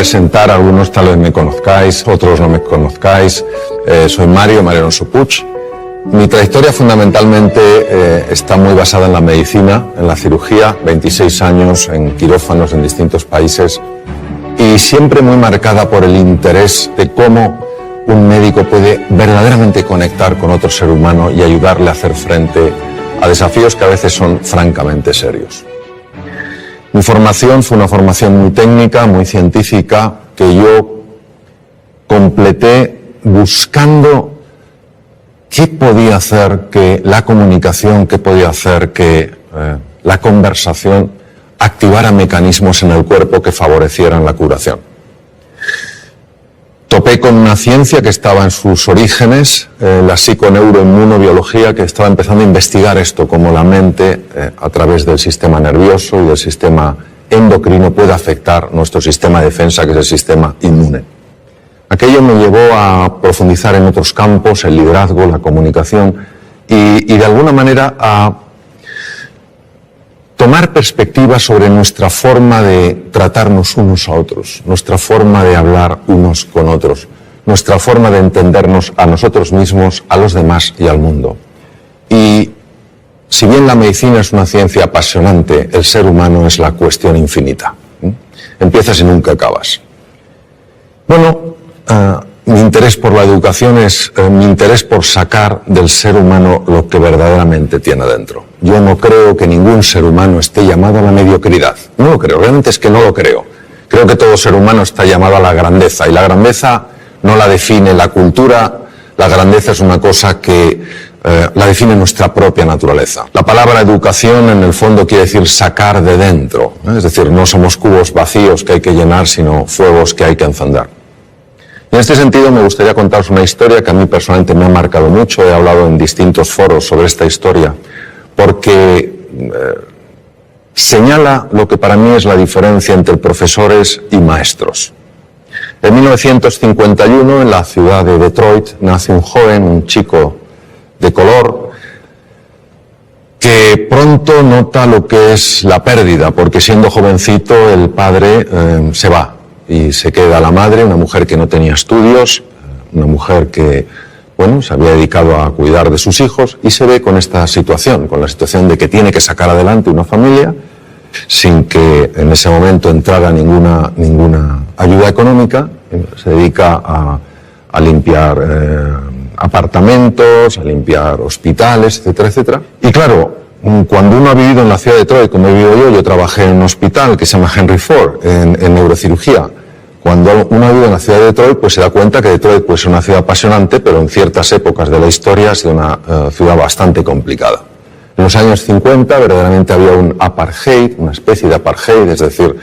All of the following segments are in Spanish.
presentar, algunos tal vez me conozcáis, otros no me conozcáis. Soy Mario Alonso Puig. Mi trayectoria fundamentalmente está muy basada en la medicina, en la cirugía, 26 años en quirófanos en distintos países y siempre muy marcada por el interés de cómo un médico puede verdaderamente conectar con otro ser humano y ayudarle a hacer frente a desafíos que a veces son francamente serios. Mi formación fue una formación muy técnica, muy científica, que yo completé buscando qué podía hacer que la comunicación, qué podía hacer que la conversación activara mecanismos en el cuerpo que favorecieran la curación. Topé con una ciencia que estaba en sus orígenes, la psiconeuroinmunobiología, que estaba empezando a investigar esto, cómo la mente, a través del sistema nervioso y del sistema endocrino, puede afectar nuestro sistema de defensa, que es el sistema inmune. Aquello me llevó a profundizar en otros campos, el liderazgo, la comunicación, y de alguna manera a tomar perspectiva sobre nuestra forma de tratarnos unos a otros, nuestra forma de hablar unos con otros, nuestra forma de entendernos a nosotros mismos, a los demás y al mundo. Y si bien la medicina es una ciencia apasionante, el ser humano es la cuestión infinita. Empiezas y nunca acabas. Bueno, mi interés por la educación es mi interés por sacar del ser humano lo que verdaderamente tiene dentro. Yo no creo que ningún ser humano esté llamado a la mediocridad. No lo creo, realmente es que no lo creo. Creo que todo ser humano está llamado a la grandeza, y la grandeza no la define la cultura, la grandeza es una cosa que la define nuestra propia naturaleza. La palabra educación en el fondo quiere decir sacar de dentro, es decir, no somos cubos vacíos que hay que llenar, sino fuegos que hay que encender. Y en este sentido me gustaría contaros una historia que a mí personalmente me ha marcado mucho. He hablado en distintos foros sobre esta historia porque señala lo que para mí es la diferencia entre profesores y maestros. En 1951, en la ciudad de Detroit, nace un joven, un chico de color, que pronto nota lo que es la pérdida, porque siendo jovencito el padre se va. Y se queda la madre, una mujer que no tenía estudios, una mujer que, bueno, se había dedicado a cuidar de sus hijos, y se ve con esta situación, con la situación de que tiene que sacar adelante una familia sin que en ese momento entrara ninguna ayuda económica. Se dedica a limpiar apartamentos, a limpiar hospitales, etcétera, etcétera. Y claro, cuando uno ha vivido en la ciudad de Detroit, como he vivido yo trabajé en un hospital que se llama Henry Ford, en neurocirugía. Cuando uno ha vivido en la ciudad de Detroit, pues se da cuenta que Detroit pues, es una ciudad apasionante, pero en ciertas épocas de la historia ha sido una ciudad bastante complicada. En los años 50 verdaderamente había un apartheid, una especie de apartheid, es decir,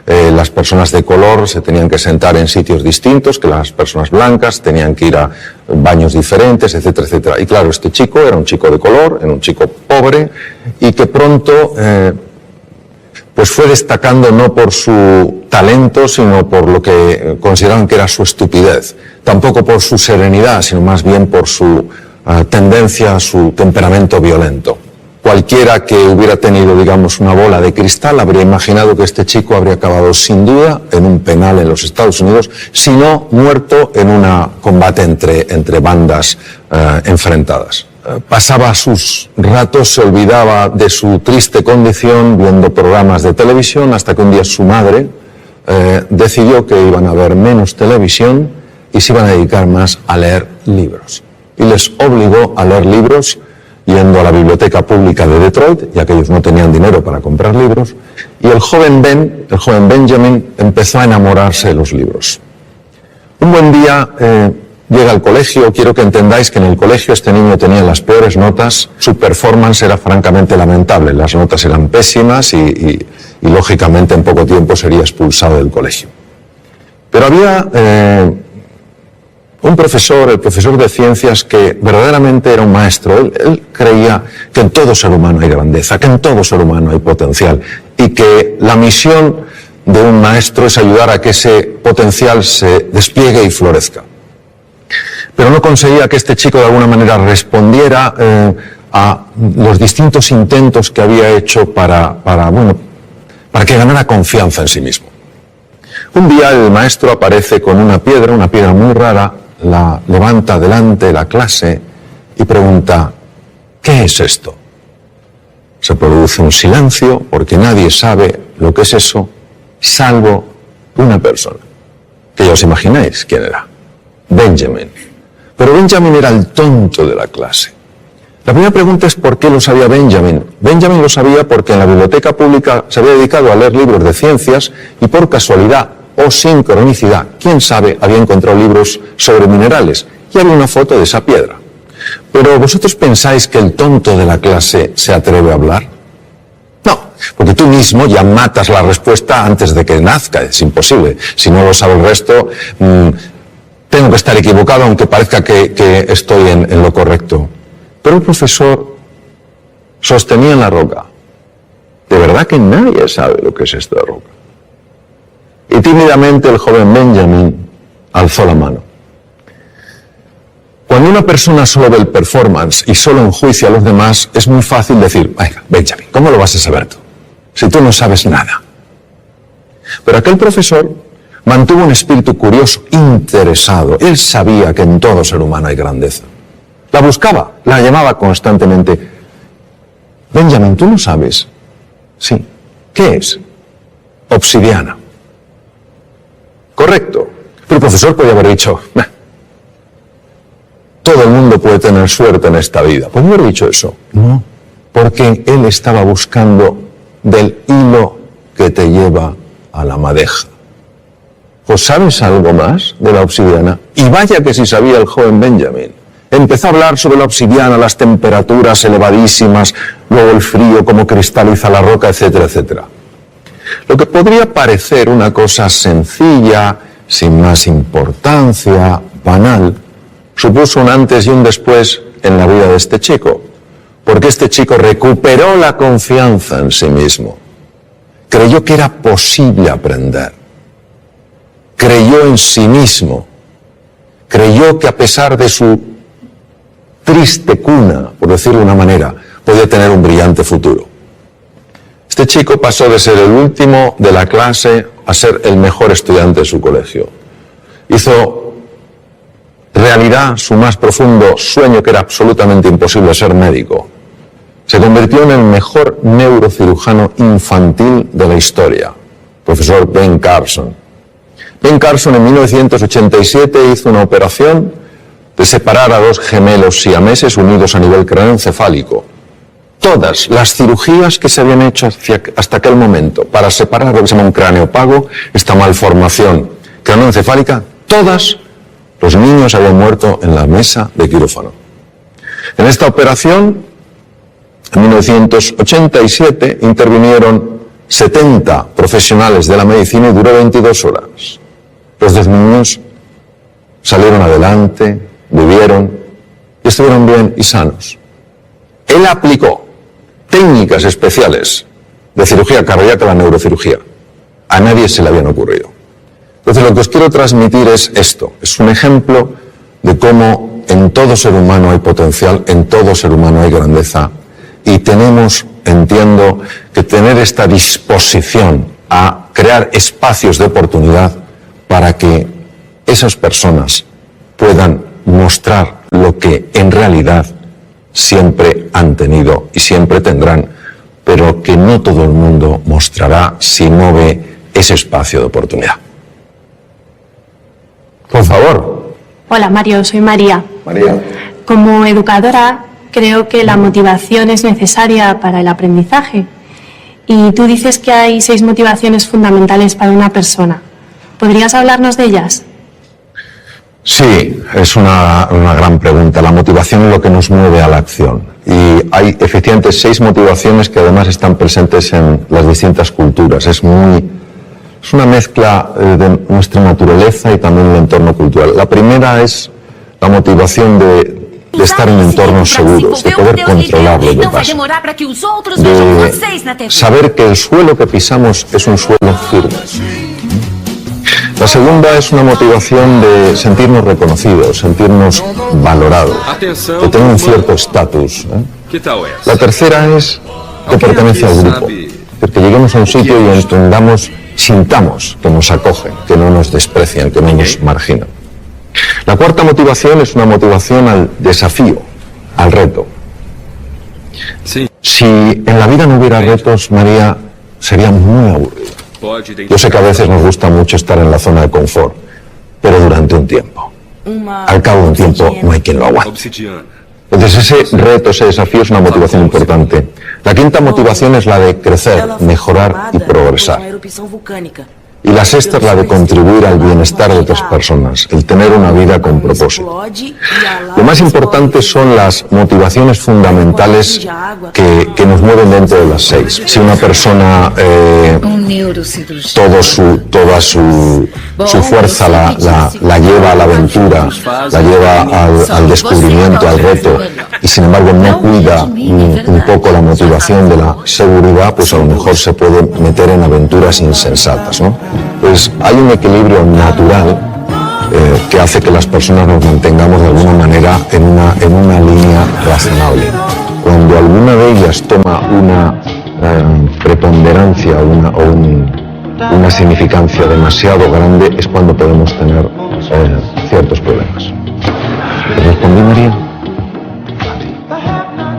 las personas de color se tenían que sentar en sitios distintos que las personas blancas, tenían que ir a baños diferentes, etcétera, etcétera. Y claro, este chico era un chico de color, era un chico pobre, y que pronto pues fue destacando no por su talento, sino por lo que consideraban que era su estupidez. Tampoco por su serenidad, sino más bien por su tendencia, su temperamento violento. Cualquiera que hubiera tenido, digamos, una bola de cristal habría imaginado que este chico habría acabado sin duda en un penal en los Estados Unidos, si no muerto en un combate entre bandas enfrentadas. Pasaba sus ratos, se olvidaba de su triste condición viendo programas de televisión, hasta que un día su madre decidió que iban a ver menos televisión y se iban a dedicar más a leer libros. Y les obligó a leer libros yendo a la biblioteca pública de Detroit, ya que ellos no tenían dinero para comprar libros, y el joven Benjamin empezó a enamorarse de los libros. Un buen día llega al colegio. Quiero que entendáis que en el colegio este niño tenía las peores notas, su performance era francamente lamentable, las notas eran pésimas y lógicamente en poco tiempo sería expulsado del colegio. Pero había un profesor, el profesor de ciencias, que verdaderamente era un maestro. Él creía que en todo ser humano hay grandeza, que en todo ser humano hay potencial, y que la misión de un maestro es ayudar a que ese potencial se despliegue y florezca. Pero no conseguía que este chico de alguna manera respondiera a los distintos intentos que había hecho para que ganara confianza en sí mismo. Un día el maestro aparece con una piedra muy rara, la levanta delante de la clase y pregunta: ¿qué es esto? Se produce un silencio porque nadie sabe lo que es eso, salvo una persona, que ya os imagináis quién era: Benjamin. Pero Benjamin era el tonto de la clase. La primera pregunta es ¿por qué lo sabía Benjamin? Benjamin lo sabía porque en la biblioteca pública se había dedicado a leer libros de ciencias y por casualidad o sincronicidad, quién sabe, había encontrado libros sobre minerales y había una foto de esa piedra. Pero ¿vosotros pensáis que el tonto de la clase se atreve a hablar? No, porque tú mismo ya matas la respuesta antes de que nazca, es imposible. Si no lo sabe el resto, tengo que estar equivocado aunque parezca que estoy en lo correcto. Pero el profesor sostenía en la roca: de verdad que nadie sabe lo que es esto de roca. Y tímidamente el joven Benjamin alzó la mano. Cuando una persona solo ve el performance y solo enjuicia a los demás, es muy fácil decir: venga, Benjamin, ¿cómo lo vas a saber tú? Si tú no sabes nada. Pero aquel profesor mantuvo un espíritu curioso, interesado. Él sabía que en todo ser humano hay grandeza. La buscaba, la llamaba constantemente. Benjamin, ¿tú no sabes? Sí. ¿Qué es? Obsidiana. Correcto. Pero el profesor podía haber dicho: todo el mundo puede tener suerte en esta vida. ¿Podría haber dicho eso? No. Porque él estaba buscando del hilo que te lleva a la madeja. ¿Pues sabes algo más de la obsidiana? Y vaya que sí sabía el joven Benjamin. Empezó a hablar sobre la obsidiana, las temperaturas elevadísimas, luego el frío, cómo cristaliza la roca, etcétera, etcétera. Lo que podría parecer una cosa sencilla, sin más importancia, banal, supuso un antes y un después en la vida de este chico, porque este chico recuperó la confianza en sí mismo, creyó que era posible aprender, creyó en sí mismo, creyó que a pesar de su triste cuna, por decirlo de una manera, podía tener un brillante futuro. Este chico pasó de ser el último de la clase a ser el mejor estudiante de su colegio. Hizo realidad su más profundo sueño, que era absolutamente imposible: ser médico. Se convirtió en el mejor neurocirujano infantil de la historia, profesor Ben Carson. Ben Carson en 1987 hizo una operación de separar a dos gemelos siameses unidos a nivel craneoencefálico. Todas las cirugías que se habían hecho hasta aquel momento para separar lo que se llama un cráneo pago, esta malformación craneoencefálica, todas los niños habían muerto en la mesa de quirófano. En esta operación, en 1987, intervinieron 70 profesionales de la medicina y duró 22 horas. Los dos niños salieron adelante, vivieron y estuvieron bien y sanos. Él aplicó técnicas especiales de cirugía cardíaca a la neurocirugía. A nadie se le habían ocurrido. Entonces lo que os quiero transmitir es esto. Es un ejemplo de cómo en todo ser humano hay potencial, en todo ser humano hay grandeza. Y tenemos, entiendo, que tener esta disposición a crear espacios de oportunidad para que esas personas puedan mostrar lo que en realidad siempre han tenido y siempre tendrán, pero que no todo el mundo mostrará si no ve ese espacio de oportunidad. Por favor. Hola Mario, soy María. María. Como educadora, creo que la motivación es necesaria para el aprendizaje. Y tú dices que hay 6 motivaciones fundamentales para una persona. ¿Podrías hablarnos de ellas? Sí, es una gran pregunta. La motivación es lo que nos mueve a la acción. Y hay efectivamente 6 motivaciones que además están presentes en las distintas culturas. Es una mezcla de nuestra naturaleza y también el entorno cultural. La primera es la motivación de estar en entornos seguros, de poder controlar lo que pasa, de saber que el suelo que pisamos es un suelo firme. La segunda es una motivación de sentirnos reconocidos, sentirnos valorados, de tener un cierto estatus. La tercera es que pertenece al grupo. Es decir, que lleguemos a un sitio y entendamos, sintamos que nos acogen, que no nos desprecian, que no nos marginan. La cuarta motivación es una motivación al desafío, al reto. Si en la vida no hubiera retos, María, sería muy aburrido. Yo sé que a veces nos gusta mucho estar en la zona de confort, pero durante un tiempo. Al cabo de un tiempo no hay quien lo aguante. Entonces ese reto, ese desafío es una motivación importante. La quinta motivación es la de crecer, mejorar y progresar. Y la sexta es la de contribuir al bienestar de otras personas, el tener una vida con propósito. Lo más importante son las motivaciones fundamentales que nos mueven dentro de las 6. Si una persona toda su fuerza la lleva a la aventura, la lleva al descubrimiento, al reto, y sin embargo no cuida un poco la motivación de la seguridad, pues a lo mejor se puede meter en aventuras insensatas, ¿no? Pues hay un equilibrio natural que hace que las personas nos mantengamos de alguna manera en una línea razonable. Cuando alguna de ellas toma una preponderancia o una significancia demasiado grande, es cuando podemos tener ciertos problemas. ¿Te respondí, María?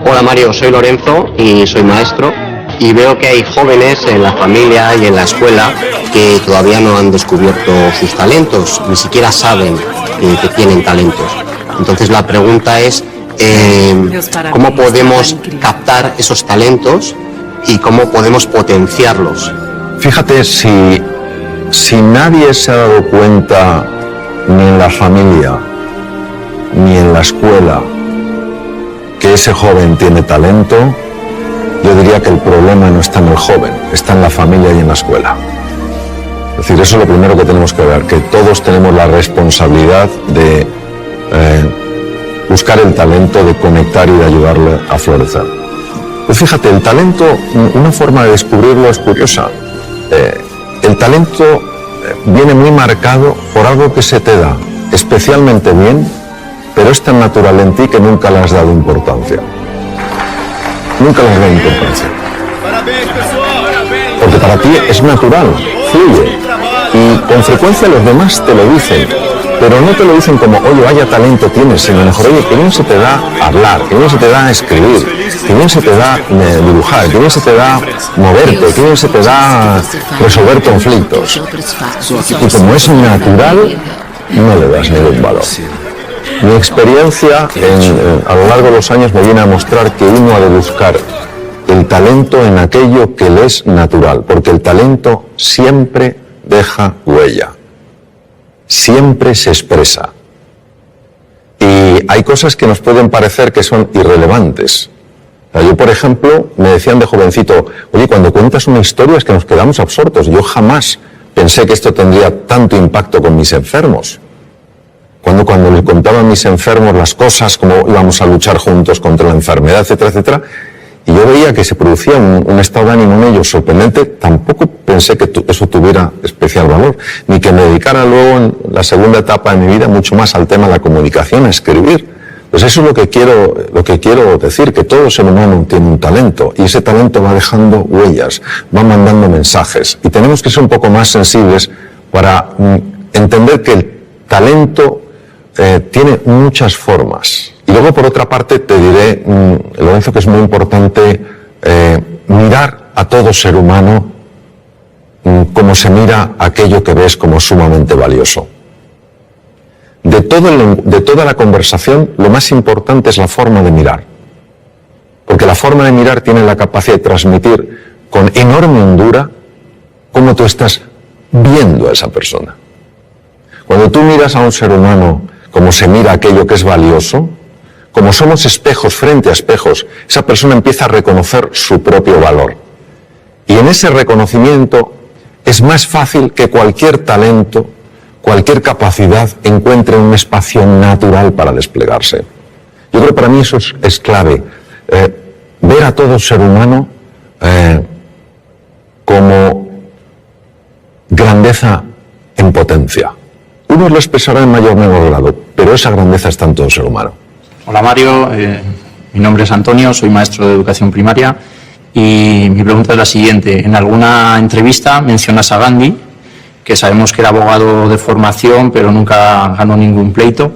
Hola Mario, soy Lorenzo y soy maestro y veo que hay jóvenes en la familia y en la escuela que todavía no han descubierto sus talentos, ni siquiera saben que tienen talentos. Entonces la pregunta es ¿cómo podemos captar esos talentos y cómo podemos potenciarlos? Fíjate, si nadie se ha dado cuenta, ni en la familia, ni en la escuela, que ese joven tiene talento, yo diría que el problema no está en el joven, está en la familia y en la escuela. Es decir, eso es lo primero que tenemos que ver, que todos tenemos la responsabilidad de buscar el talento, de conectar y de ayudarle a florecer. Pues fíjate, el talento, una forma de descubrirlo es curiosa. El talento viene muy marcado por algo que se te da especialmente bien, pero es tan natural en ti que nunca le has dado importancia. Nunca le has dado importancia. Porque para ti es natural, fluye. Y con frecuencia los demás te lo dicen, pero no te lo dicen como, oye, vaya talento tienes, sino mejor, oye, que bien se te da hablar, que bien se te da escribir, que bien se te da dibujar, que bien se te da moverte, que bien se te da resolver conflictos. Y como es natural, no le das ningún valor. Mi experiencia a lo largo de los años me viene a mostrar que uno ha de buscar el talento en aquello que le es natural, porque el talento siempre deja huella, siempre se expresa. Y hay cosas que nos pueden parecer que son irrelevantes. Yo, por ejemplo, me decían de jovencito, oye, cuando cuentas una historia es que nos quedamos absortos. Yo jamás pensé que esto tendría tanto impacto con mis enfermos. Cuando les contaba a mis enfermos las cosas, cómo íbamos a luchar juntos contra la enfermedad, etcétera, etcétera, y yo veía que se producía un estado de ánimo en ellos sorprendente, tampoco pensé que eso tuviera especial valor, ni que me dedicara luego en la segunda etapa de mi vida mucho más al tema de la comunicación, a escribir. Pues eso es lo que quiero decir, que todo ser humano tiene un talento, y ese talento va dejando huellas, va mandando mensajes, y tenemos que ser un poco más sensibles para entender que el talento tiene muchas formas. Y luego, por otra parte, te diré, Lorenzo, que es muy importante mirar a todo ser humano como se mira aquello que ves como sumamente valioso. De toda la conversación, lo más importante es la forma de mirar. Porque la forma de mirar tiene la capacidad de transmitir con enorme hondura cómo tú estás viendo a esa persona. Cuando tú miras a un ser humano como se mira aquello que es valioso, como somos espejos frente a espejos, esa persona empieza a reconocer su propio valor. Y en ese reconocimiento es más fácil que cualquier talento, cualquier capacidad encuentre un espacio natural para desplegarse. Yo creo que para mí eso es clave. Ver a todo ser humano como grandeza en potencia. Unos lo expresarán en mayor o menor grado, pero esa grandeza está en todo ser humano. Hola Mario, mi nombre es Antonio, soy maestro de educación primaria Y mi pregunta es la siguiente. En alguna entrevista mencionas a Gandhi, que sabemos que era abogado de formación, pero nunca ganó ningún pleito,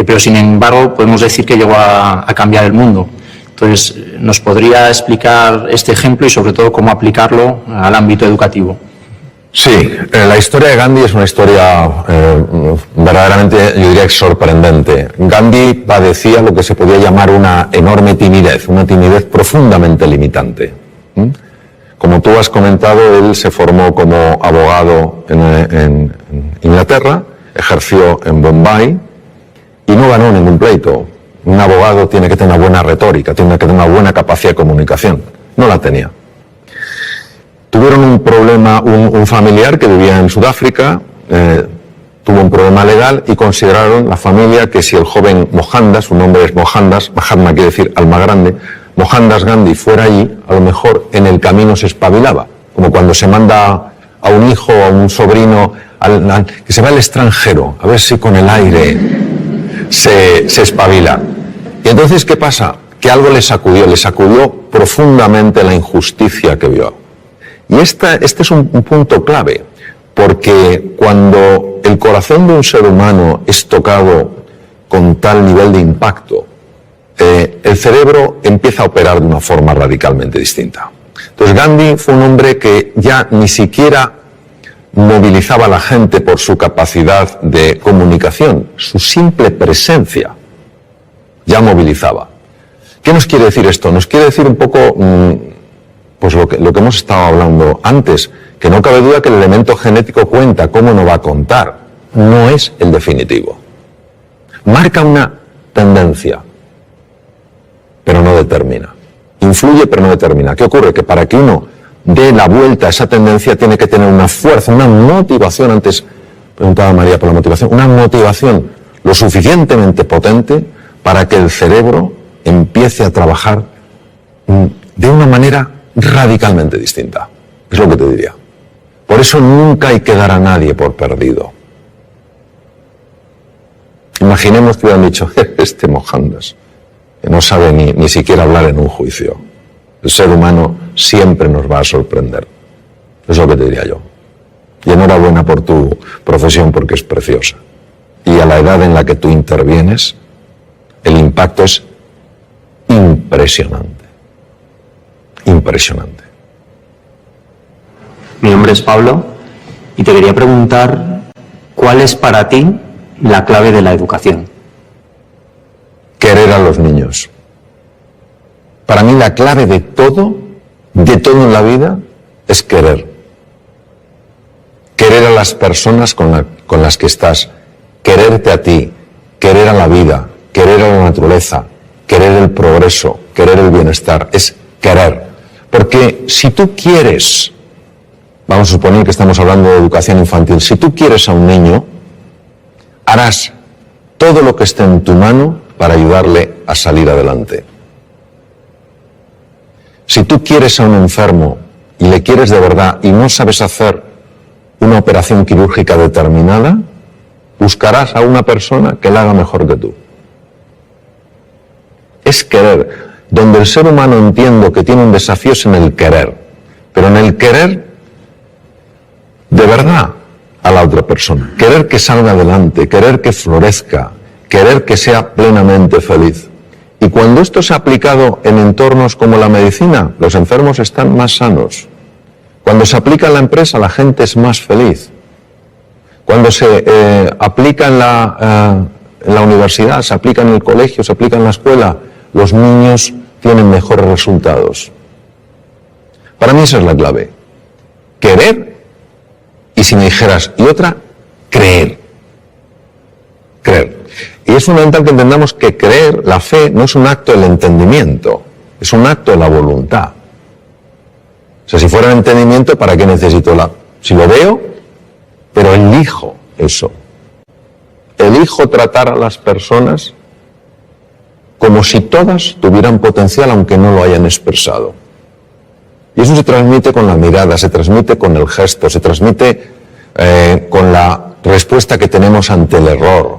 pero sin embargo podemos decir que llegó a cambiar el mundo. Entonces, ¿nos podría explicar este ejemplo y sobre todo cómo aplicarlo al ámbito educativo? Sí, la historia de Gandhi es una historia verdaderamente, yo diría, sorprendente. Gandhi padecía lo que se podía llamar una enorme timidez, una timidez profundamente limitante. Como tú has comentado, él se formó como abogado en Inglaterra, ejerció en Bombay y no ganó ningún pleito. Un abogado tiene que tener una buena retórica, tiene que tener una buena capacidad de comunicación. No la tenía. Tuvieron un problema, un familiar que vivía en Sudáfrica, tuvo un problema legal y consideraron la familia que si el joven Mohandas, su nombre es Mohandas, Mahatma quiere decir alma grande, Mohandas Gandhi fuera allí, a lo mejor en el camino se espabilaba, como cuando se manda a un hijo o a un sobrino que se va al extranjero, a ver si con el aire se espabila. Y entonces, ¿qué pasa? Que algo le sacudió profundamente la injusticia que vio. Y este es un punto clave, porque cuando el corazón de un ser humano es tocado con tal nivel de impacto, el cerebro empieza a operar de una forma radicalmente distinta. Entonces Gandhi fue un hombre que ya ni siquiera movilizaba a la gente por su capacidad de comunicación, su simple presencia ya movilizaba. ¿Qué nos quiere decir esto? Nos quiere decir un poco pues lo que hemos estado hablando antes, que no cabe duda que el elemento genético cuenta, ¿cómo no va a contar? No es el definitivo. Marca una tendencia, pero no determina. Influye, pero no determina. ¿Qué ocurre? Que para que uno dé la vuelta a esa tendencia tiene que tener una fuerza, una motivación. Antes preguntaba María por la motivación. Una motivación lo suficientemente potente para que el cerebro empiece a trabajar de una manera radicalmente distinta. Es lo que te diría. Por eso nunca hay que dar a nadie por perdido. Imaginemos que hubieran dicho, este Mohandas, que no sabe ni siquiera hablar en un juicio. El ser humano siempre nos va a sorprender. Es lo que te diría yo. Y enhorabuena por tu profesión, porque es preciosa. Y a la edad en la que tú intervienes, el impacto es impresionante. Impresionante. Mi nombre es Pablo y te quería preguntar, ¿cuál es para ti la clave de la educación? Querer a los niños. Para mí la clave de todo en la vida, es querer. Querer a las personas con las que estás, quererte a ti, querer a la vida, querer a la naturaleza, querer el progreso, querer el bienestar, es querer. Porque si tú quieres, vamos a suponer que estamos hablando de educación infantil, si tú quieres a un niño, harás todo lo que esté en tu mano para ayudarle a salir adelante. Si tú quieres a un enfermo y le quieres de verdad y no sabes hacer una operación quirúrgica determinada, buscarás a una persona que la haga mejor que tú. Es querer. Donde el ser humano, entiendo que tiene un desafío, es en el querer. Pero en el querer de verdad a la otra persona. Querer que salga adelante, querer que florezca, querer que sea plenamente feliz. Y cuando esto se ha aplicado en entornos como la medicina, los enfermos están más sanos. Cuando se aplica en la empresa, la gente es más feliz. Cuando se aplica en la universidad, se aplica en el colegio, se aplica en la escuela, los niños tienen mejores resultados. Para mí esa es la clave. Querer, y si me dijeras, y otra, creer. Creer. Y es fundamental que entendamos que creer, la fe, no es un acto del entendimiento, es un acto de la voluntad. O sea, si fuera el entendimiento, ¿para qué necesito la...? Si lo veo, pero elijo eso. Elijo tratar a las personas como si todas tuvieran potencial, aunque no lo hayan expresado. Y eso se transmite con la mirada, se transmite con el gesto, se transmite con la respuesta que tenemos ante el error,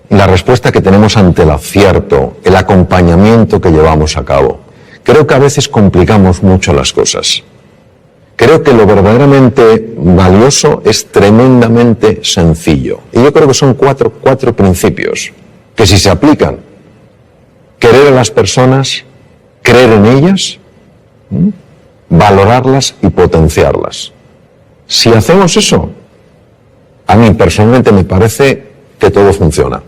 la respuesta que tenemos ante el acierto, el acompañamiento que llevamos a cabo. Creo que a veces complicamos mucho las cosas. Creo que lo verdaderamente valioso es tremendamente sencillo. Y yo creo que son cuatro principios que si se aplican, querer a las personas, creer en ellas, valorarlas y potenciarlas. Si hacemos eso, a mí personalmente me parece que todo funciona.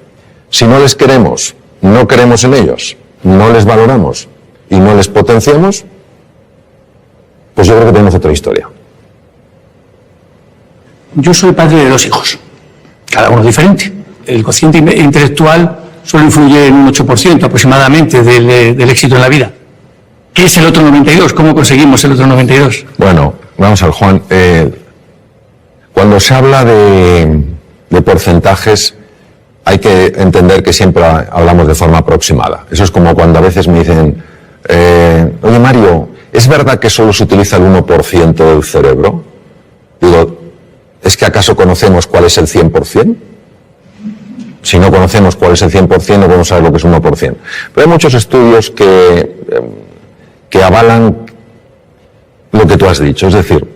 Si no les queremos, no creemos en ellos, no les valoramos y no les potenciamos, pues yo creo que tenemos otra historia. Yo soy padre de 2 hijos, cada uno diferente. El cociente intelectual solo influye en un 8% aproximadamente del éxito en la vida. ¿Qué es el otro 92%? ¿Cómo conseguimos el otro 92%? Bueno, vamos a ver, Juan. Cuando se habla de porcentajes, hay que entender que siempre hablamos de forma aproximada. Eso es como cuando a veces me dicen, oye Mario, ¿es verdad que solo se utiliza el 1% del cerebro? Digo, ¿es que acaso conocemos cuál es el 100%? Si no conocemos cuál es el 100%, no podemos saber lo que es 1%. Pero hay muchos estudios que avalan lo que tú has dicho. Es decir,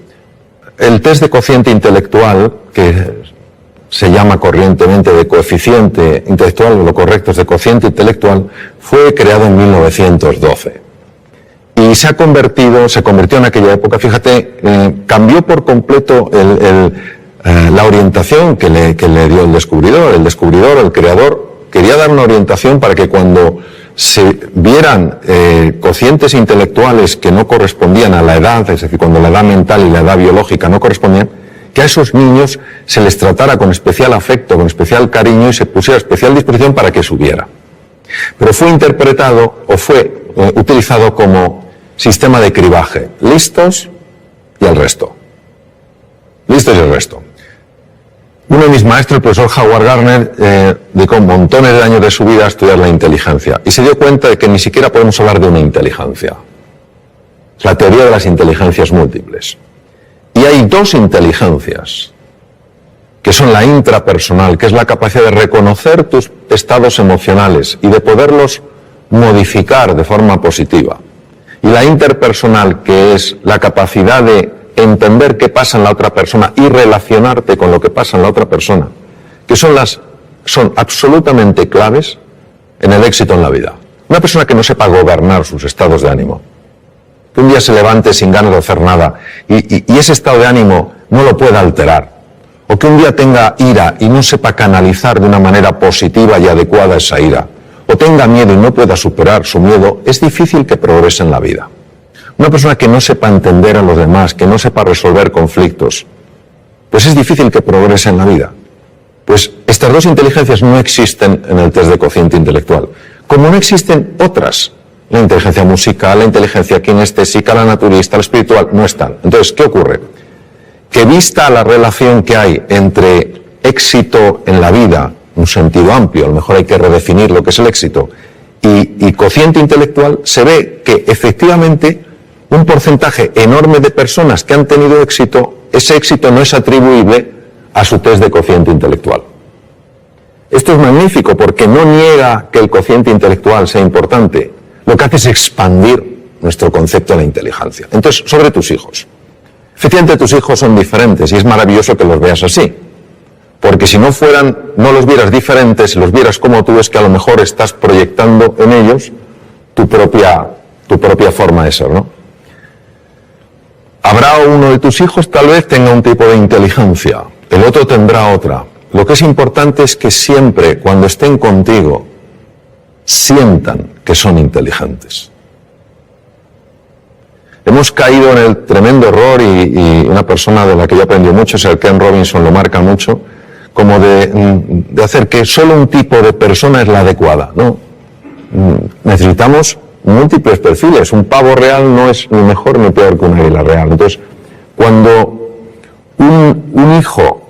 el test de cociente intelectual, que se llama corrientemente de coeficiente intelectual, lo correcto es de cociente intelectual, fue creado en 1912. Y se convirtió en aquella época, fíjate, cambió por completo la orientación que le dio el descubridor. El creador, quería dar una orientación para que cuando se vieran cocientes intelectuales que no correspondían a la edad, es decir, cuando la edad mental y la edad biológica no correspondían, que a esos niños se les tratara con especial afecto, con especial cariño y se pusiera a especial disposición para que subiera. Pero fue interpretado o fue utilizado como sistema de cribaje. Listos y el resto. Listos y el resto. Uno de mis maestros, el profesor Howard Gardner, dedicó montones de años de su vida a estudiar la inteligencia y se dio cuenta de que ni siquiera podemos hablar de una inteligencia. Es la teoría de las inteligencias múltiples. Y hay 2 inteligencias, que son la intrapersonal, que es la capacidad de reconocer tus estados emocionales y de poderlos modificar de forma positiva. Y la interpersonal, que es la capacidad de entender qué pasa en la otra persona y relacionarte con lo que pasa en la otra persona, que son absolutamente claves en el éxito en la vida. Una persona que no sepa gobernar sus estados de ánimo, que un día se levante sin ganas de hacer nada y ese estado de ánimo no lo pueda alterar, o que un día tenga ira y no sepa canalizar de una manera positiva y adecuada esa ira, o tenga miedo y no pueda superar su miedo, es difícil que progrese en la vida. Una persona que no sepa entender a los demás, que no sepa resolver conflictos, pues es difícil que progrese en la vida. Pues estas 2 inteligencias no existen en el test de cociente intelectual, como no existen otras. La inteligencia musical, la inteligencia kinestésica, la naturalista, la espiritual, no están. Entonces, ¿qué ocurre? Que vista la relación que hay entre éxito en la vida, un sentido amplio, a lo mejor hay que redefinir lo que es el éxito, y cociente intelectual, se ve que efectivamente un porcentaje enorme de personas que han tenido éxito, ese éxito no es atribuible a su test de cociente intelectual. Esto es magnífico porque no niega que el cociente intelectual sea importante, lo que hace es expandir nuestro concepto de la inteligencia. Entonces, sobre tus hijos. Efectivamente, tus hijos son diferentes y es maravilloso que los veas así. Porque si no los vieras diferentes, si los vieras como tú, es que a lo mejor estás proyectando en ellos tu propia forma de ser, ¿no? Habrá uno de tus hijos, tal vez tenga un tipo de inteligencia, el otro tendrá otra. Lo que es importante es que siempre, cuando estén contigo, sientan que son inteligentes. Hemos caído en el tremendo error, y una persona de la que yo aprendí mucho, es el Ken Robinson, lo marca mucho, como de hacer que solo un tipo de persona es la adecuada. No, necesitamos múltiples perfiles. Un pavo real no es ni mejor ni peor que una águila real. Entonces, cuando un hijo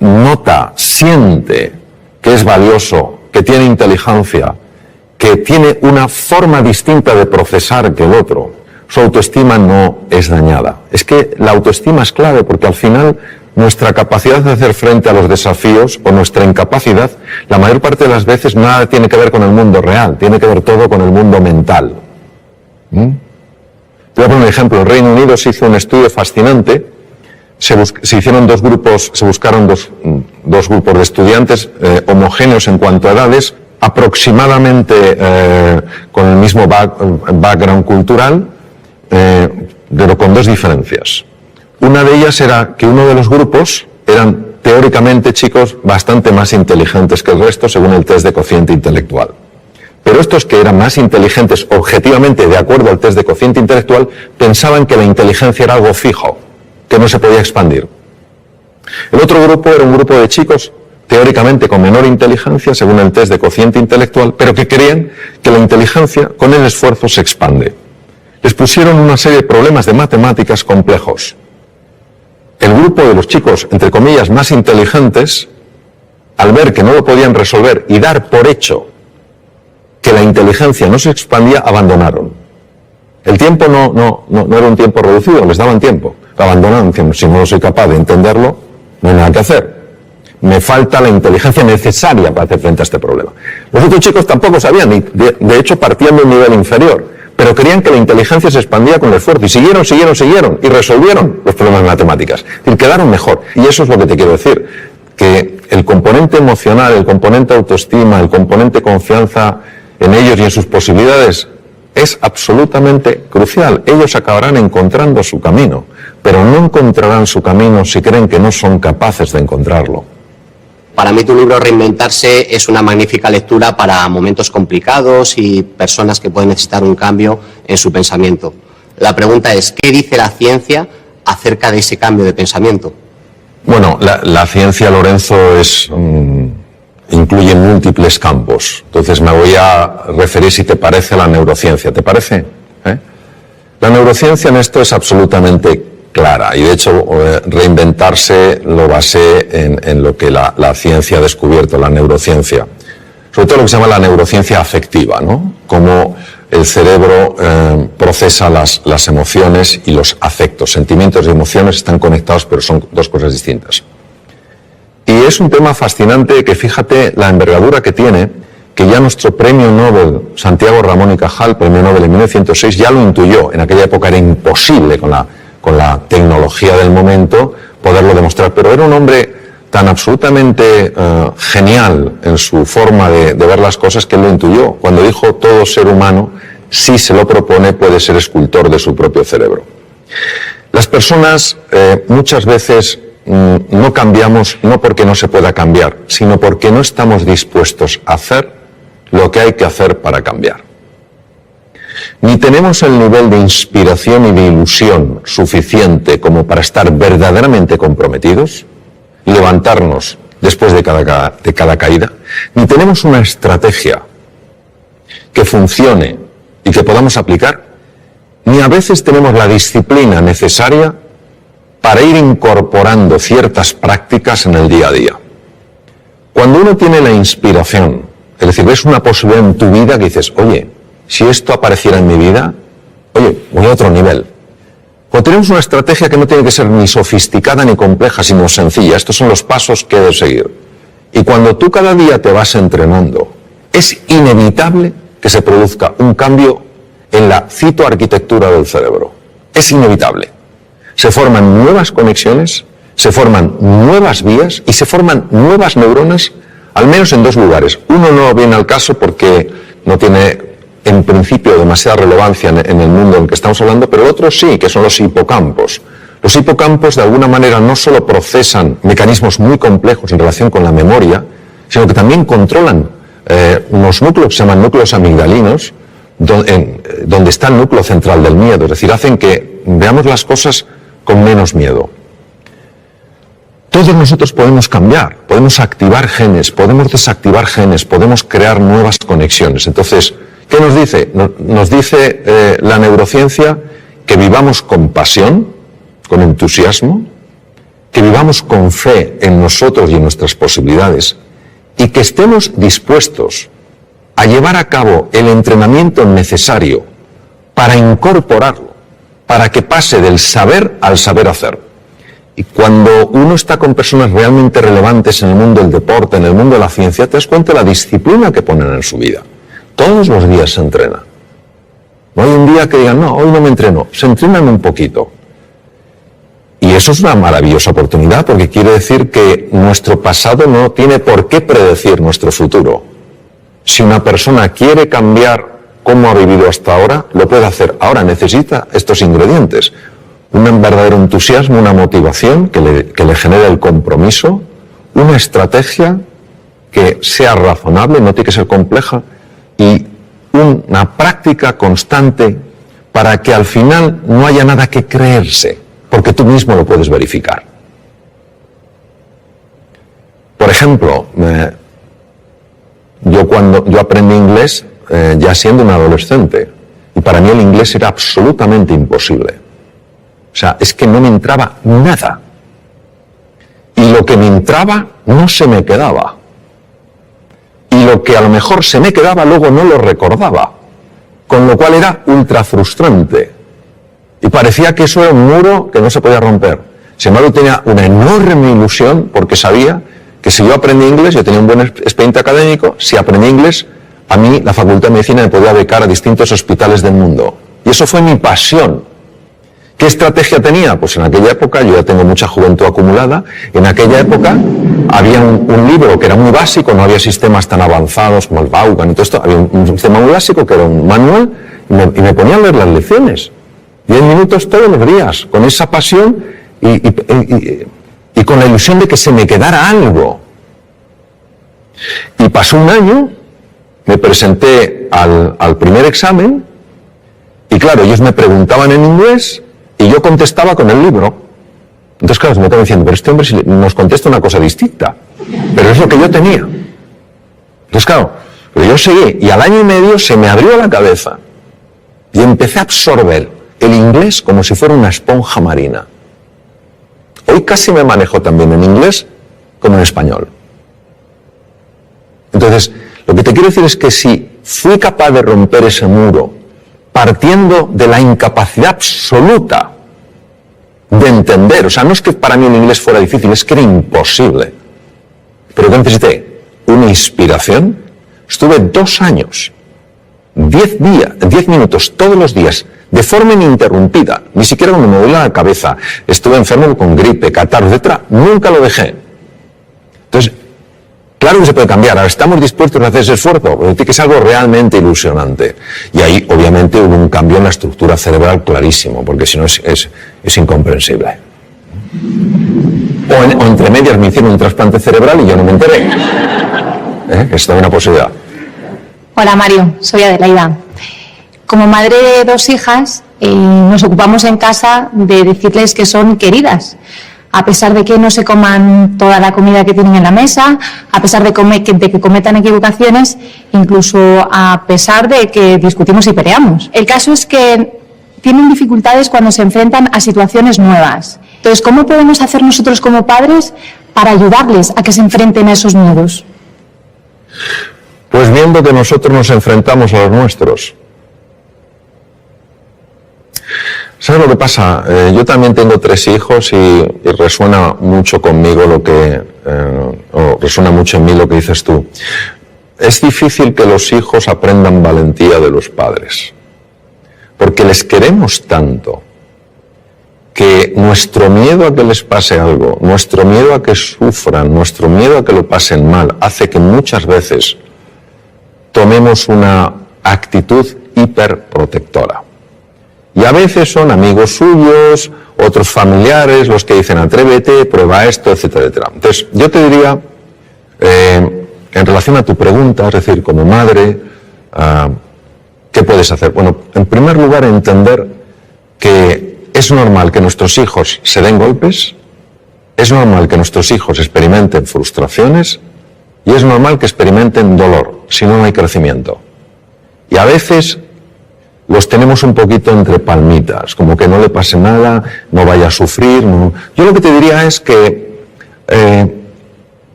nota, siente que es valioso, que tiene inteligencia, que tiene una forma distinta de procesar que el otro, su autoestima no es dañada. Es que la autoestima es clave porque al final nuestra capacidad de hacer frente a los desafíos o nuestra incapacidad, la mayor parte de las veces nada tiene que ver con el mundo real, tiene que ver todo con el mundo mental. Te voy a poner un ejemplo. En Reino Unido se hizo un estudio fascinante. Se hicieron dos grupos, se buscaron dos grupos de estudiantes homogéneos en cuanto a edades, aproximadamente con el mismo background cultural, pero con dos diferencias. Una de ellas era que uno de los grupos eran teóricamente chicos bastante más inteligentes que el resto según el test de cociente intelectual. Pero estos que eran más inteligentes objetivamente de acuerdo al test de cociente intelectual pensaban que la inteligencia era algo fijo, que no se podía expandir. El otro grupo era un grupo de chicos teóricamente con menor inteligencia según el test de cociente intelectual, pero que creían que la inteligencia con el esfuerzo se expande. Les pusieron una serie de problemas de matemáticas complejos. El grupo de los chicos, entre comillas, más inteligentes, al ver que no lo podían resolver y dar por hecho que la inteligencia no se expandía, abandonaron. El tiempo no era un tiempo reducido, les daban tiempo. Abandonaron, diciendo, si no soy capaz de entenderlo, no hay nada que hacer. Me falta la inteligencia necesaria para hacer frente a este problema. Los otros chicos tampoco sabían, y de hecho partían de un nivel inferior, pero creían que la inteligencia se expandía con el esfuerzo, y siguieron, y resolvieron los problemas de matemáticas. Es decir, quedaron mejor. Y eso es lo que te quiero decir, que el componente emocional, el componente autoestima, el componente confianza en ellos y en sus posibilidades es absolutamente crucial. Ellos acabarán encontrando su camino, pero no encontrarán su camino si creen que no son capaces de encontrarlo. Para mí tu libro Reinventarse es una magnífica lectura para momentos complicados y personas que pueden necesitar un cambio en su pensamiento. La pregunta es, ¿qué dice la ciencia acerca de ese cambio de pensamiento? Bueno, la ciencia, Lorenzo, incluye múltiples campos. Entonces me voy a referir, si te parece, a la neurociencia. ¿Te parece? La neurociencia en esto es absolutamente clara, y de hecho Reinventarse lo basé en lo que la ciencia ha descubierto, la neurociencia. Sobre todo lo que se llama la neurociencia afectiva, ¿no? Cómo el cerebro procesa las emociones y los afectos. Sentimientos y emociones están conectados, pero son dos cosas distintas. Y es un tema fascinante que, fíjate la envergadura que tiene, que ya nuestro premio Nobel, Santiago Ramón y Cajal, premio Nobel en 1906, ya lo intuyó. En aquella época era imposible con la tecnología del momento poderlo demostrar, pero era un hombre tan absolutamente genial en su forma de ver las cosas que él lo intuyó, cuando dijo: todo ser humano, si se lo propone, puede ser escultor de su propio cerebro. Las personas muchas veces no cambiamos no porque no se pueda cambiar, sino porque no estamos dispuestos a hacer lo que hay que hacer para cambiar. Ni tenemos el nivel de inspiración y de ilusión suficiente como para estar verdaderamente comprometidos y levantarnos después de cada caída, ni tenemos una estrategia que funcione y que podamos aplicar, ni a veces tenemos la disciplina necesaria para ir incorporando ciertas prácticas en el día a día. Cuando uno tiene la inspiración, es decir, ves una posibilidad en tu vida que dices: oye, si esto apareciera en mi vida, oye, voy a otro nivel. Cuando tenemos una estrategia que no tiene que ser ni sofisticada ni compleja, sino sencilla, estos son los pasos que debes seguir. Y cuando tú cada día te vas entrenando, es inevitable que se produzca un cambio en la citoarquitectura del cerebro. Es inevitable. Se forman nuevas conexiones, se forman nuevas vías y se forman nuevas neuronas, al menos en dos lugares. Uno no viene al caso porque no tiene en principio demasiada relevancia en el mundo en el que estamos hablando, pero otros sí, que son los hipocampos. Los hipocampos de alguna manera no solo procesan mecanismos muy complejos en relación con la memoria, sino que también controlan unos núcleos que se llaman núcleos amigdalinos, donde está el núcleo central del miedo, es decir, hacen que veamos las cosas con menos miedo. Todos nosotros podemos cambiar, podemos activar genes, podemos desactivar genes, podemos crear nuevas conexiones. Entonces, ¿qué nos dice? Nos dice la neurociencia que vivamos con pasión, con entusiasmo, que vivamos con fe en nosotros y en nuestras posibilidades, y que estemos dispuestos a llevar a cabo el entrenamiento necesario para incorporarlo, para que pase del saber al saber hacer. Y cuando uno está con personas realmente relevantes en el mundo del deporte, en el mundo de la ciencia, te das cuenta de la disciplina que ponen en su vida. Todos los días se entrena. No hay un día que digan, no, hoy no me entreno, se entrenan un poquito. Y eso es una maravillosa oportunidad porque quiere decir que nuestro pasado no tiene por qué predecir nuestro futuro. Si una persona quiere cambiar cómo ha vivido hasta ahora, lo puede hacer. Ahora necesita estos ingredientes. Un verdadero entusiasmo, una motivación que le genere el compromiso, una estrategia que sea razonable, no tiene que ser compleja, y una práctica constante para que al final no haya nada que creerse, porque tú mismo lo puedes verificar. Por ejemplo, yo aprendí inglés ya siendo un adolescente, y para mí el inglés era absolutamente imposible. O sea, es que no me entraba nada. Y lo que me entraba no se me quedaba. Y lo que a lo mejor se me quedaba luego no lo recordaba. Con lo cual era ultra frustrante. Y parecía que eso era un muro que no se podía romper. Sin embargo, tenía una enorme ilusión porque sabía que si yo aprendí inglés, yo tenía un buen expediente académico, si aprendí inglés, a mí la Facultad de Medicina me podía becar a distintos hospitales del mundo. Y eso fue mi pasión. ¿Qué estrategia tenía? Pues en aquella época, yo ya tengo mucha juventud acumulada, en aquella época había un libro que era muy básico, no había sistemas tan avanzados como el Vaughan y todo esto, había un sistema muy básico que era un manual y me ponía a leer las lecciones. 10 minutos todos los días, con esa pasión y con la ilusión de que se me quedara algo. Y pasó un año, me presenté al primer examen y claro, ellos me preguntaban en inglés y yo contestaba con el libro. Entonces claro, se me estaba diciendo, pero este hombre si nos contesta una cosa distinta, pero es lo que yo tenía. Entonces claro, pero yo seguí y al año y medio se me abrió la cabeza y empecé a absorber el inglés como si fuera una esponja marina. Hoy casi me manejo también en inglés como en español. Entonces, lo que te quiero decir es que si fui capaz de romper ese muro partiendo de la incapacidad absoluta de entender, o sea, no es que para mí el inglés fuera difícil, es que era imposible. Pero que necesité una inspiración. Estuve 2 años, 10 minutos todos los días, de forma ininterrumpida, ni siquiera cuando me duele la cabeza, estuve enfermo con gripe, catarro, etc., nunca lo dejé. Entonces, claro que se puede cambiar, ahora estamos dispuestos a hacer ese esfuerzo, porque tiene que ser algo realmente ilusionante. Y ahí, obviamente, hubo un cambio en la estructura cerebral clarísimo, porque si no es incomprensible. O entre medias me hicieron un trasplante cerebral y yo no me enteré. Es toda una posibilidad. Hola Mario, soy Adelaida. Como madre de 2 hijas, nos ocupamos en casa de decirles que son queridas, a pesar de que no se coman toda la comida que tienen en la mesa, a pesar de que cometan equivocaciones, incluso a pesar de que discutimos y peleamos. El caso es que tienen dificultades cuando se enfrentan a situaciones nuevas. Entonces, ¿cómo podemos hacer nosotros como padres para ayudarles a que se enfrenten a esos miedos? Pues viendo que nosotros nos enfrentamos a los nuestros. ¿Sabes lo que pasa? Yo también tengo 3 hijos y resuena mucho conmigo o resuena mucho en mí lo que dices tú. Es difícil que los hijos aprendan valentía de los padres, porque les queremos tanto que nuestro miedo a que les pase algo, nuestro miedo a que sufran, nuestro miedo a que lo pasen mal, hace que muchas veces tomemos una actitud hiperprotectora. Y a veces son amigos suyos, otros familiares, los que dicen atrévete, prueba esto, etcétera, etcétera. Entonces, yo te diría, en relación a tu pregunta, es decir, como madre, ¿qué puedes hacer? Bueno, en primer lugar, entender que es normal que nuestros hijos se den golpes, es normal que nuestros hijos experimenten frustraciones y es normal que experimenten dolor, si no, no hay crecimiento. Y a veces los tenemos un poquito entre palmitas, como que no le pase nada, no vaya a sufrir. No. Yo lo que te diría es que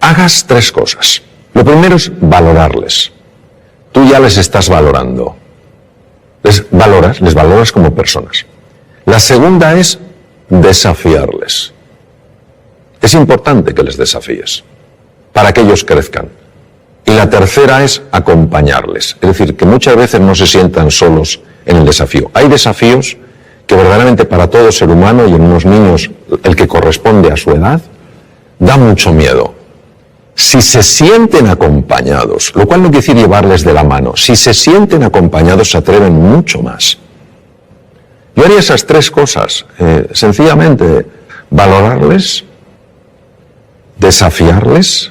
hagas 3 cosas. Lo primero es valorarles. Tú ya les estás valorando. Les valoras como personas. La segunda es desafiarles. Es importante que les desafíes para que ellos crezcan. Y la tercera es acompañarles. Es decir, que muchas veces no se sientan solos en el desafío. Hay desafíos que verdaderamente para todo ser humano, y en unos niños el que corresponde a su edad, da mucho miedo. Si se sienten acompañados, lo cual no quiere decir llevarles de la mano, si se sienten acompañados se atreven mucho más. Yo haría esas tres cosas, sencillamente valorarles, desafiarles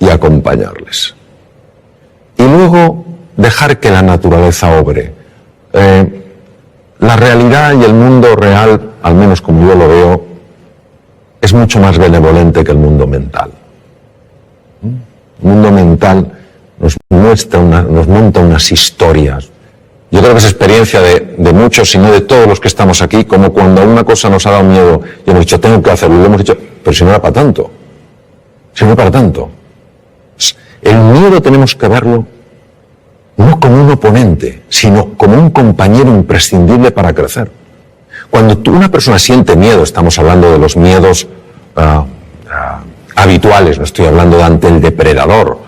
y acompañarles. Y luego dejar que la naturaleza obre. La realidad y el mundo real, al menos como yo lo veo, es mucho más benevolente que el mundo mental. El mundo mental nos monta unas historias. Yo creo que es experiencia de muchos, si no de todos los que estamos aquí, como cuando una cosa nos ha dado miedo y hemos dicho, tengo que hacerlo, y hemos dicho, pero si no era para tanto. Si no era para tanto. El miedo tenemos que verlo no como un oponente, sino como un compañero imprescindible para crecer. Cuando una persona siente miedo, estamos hablando de los miedos habituales, no estoy hablando de ante el depredador.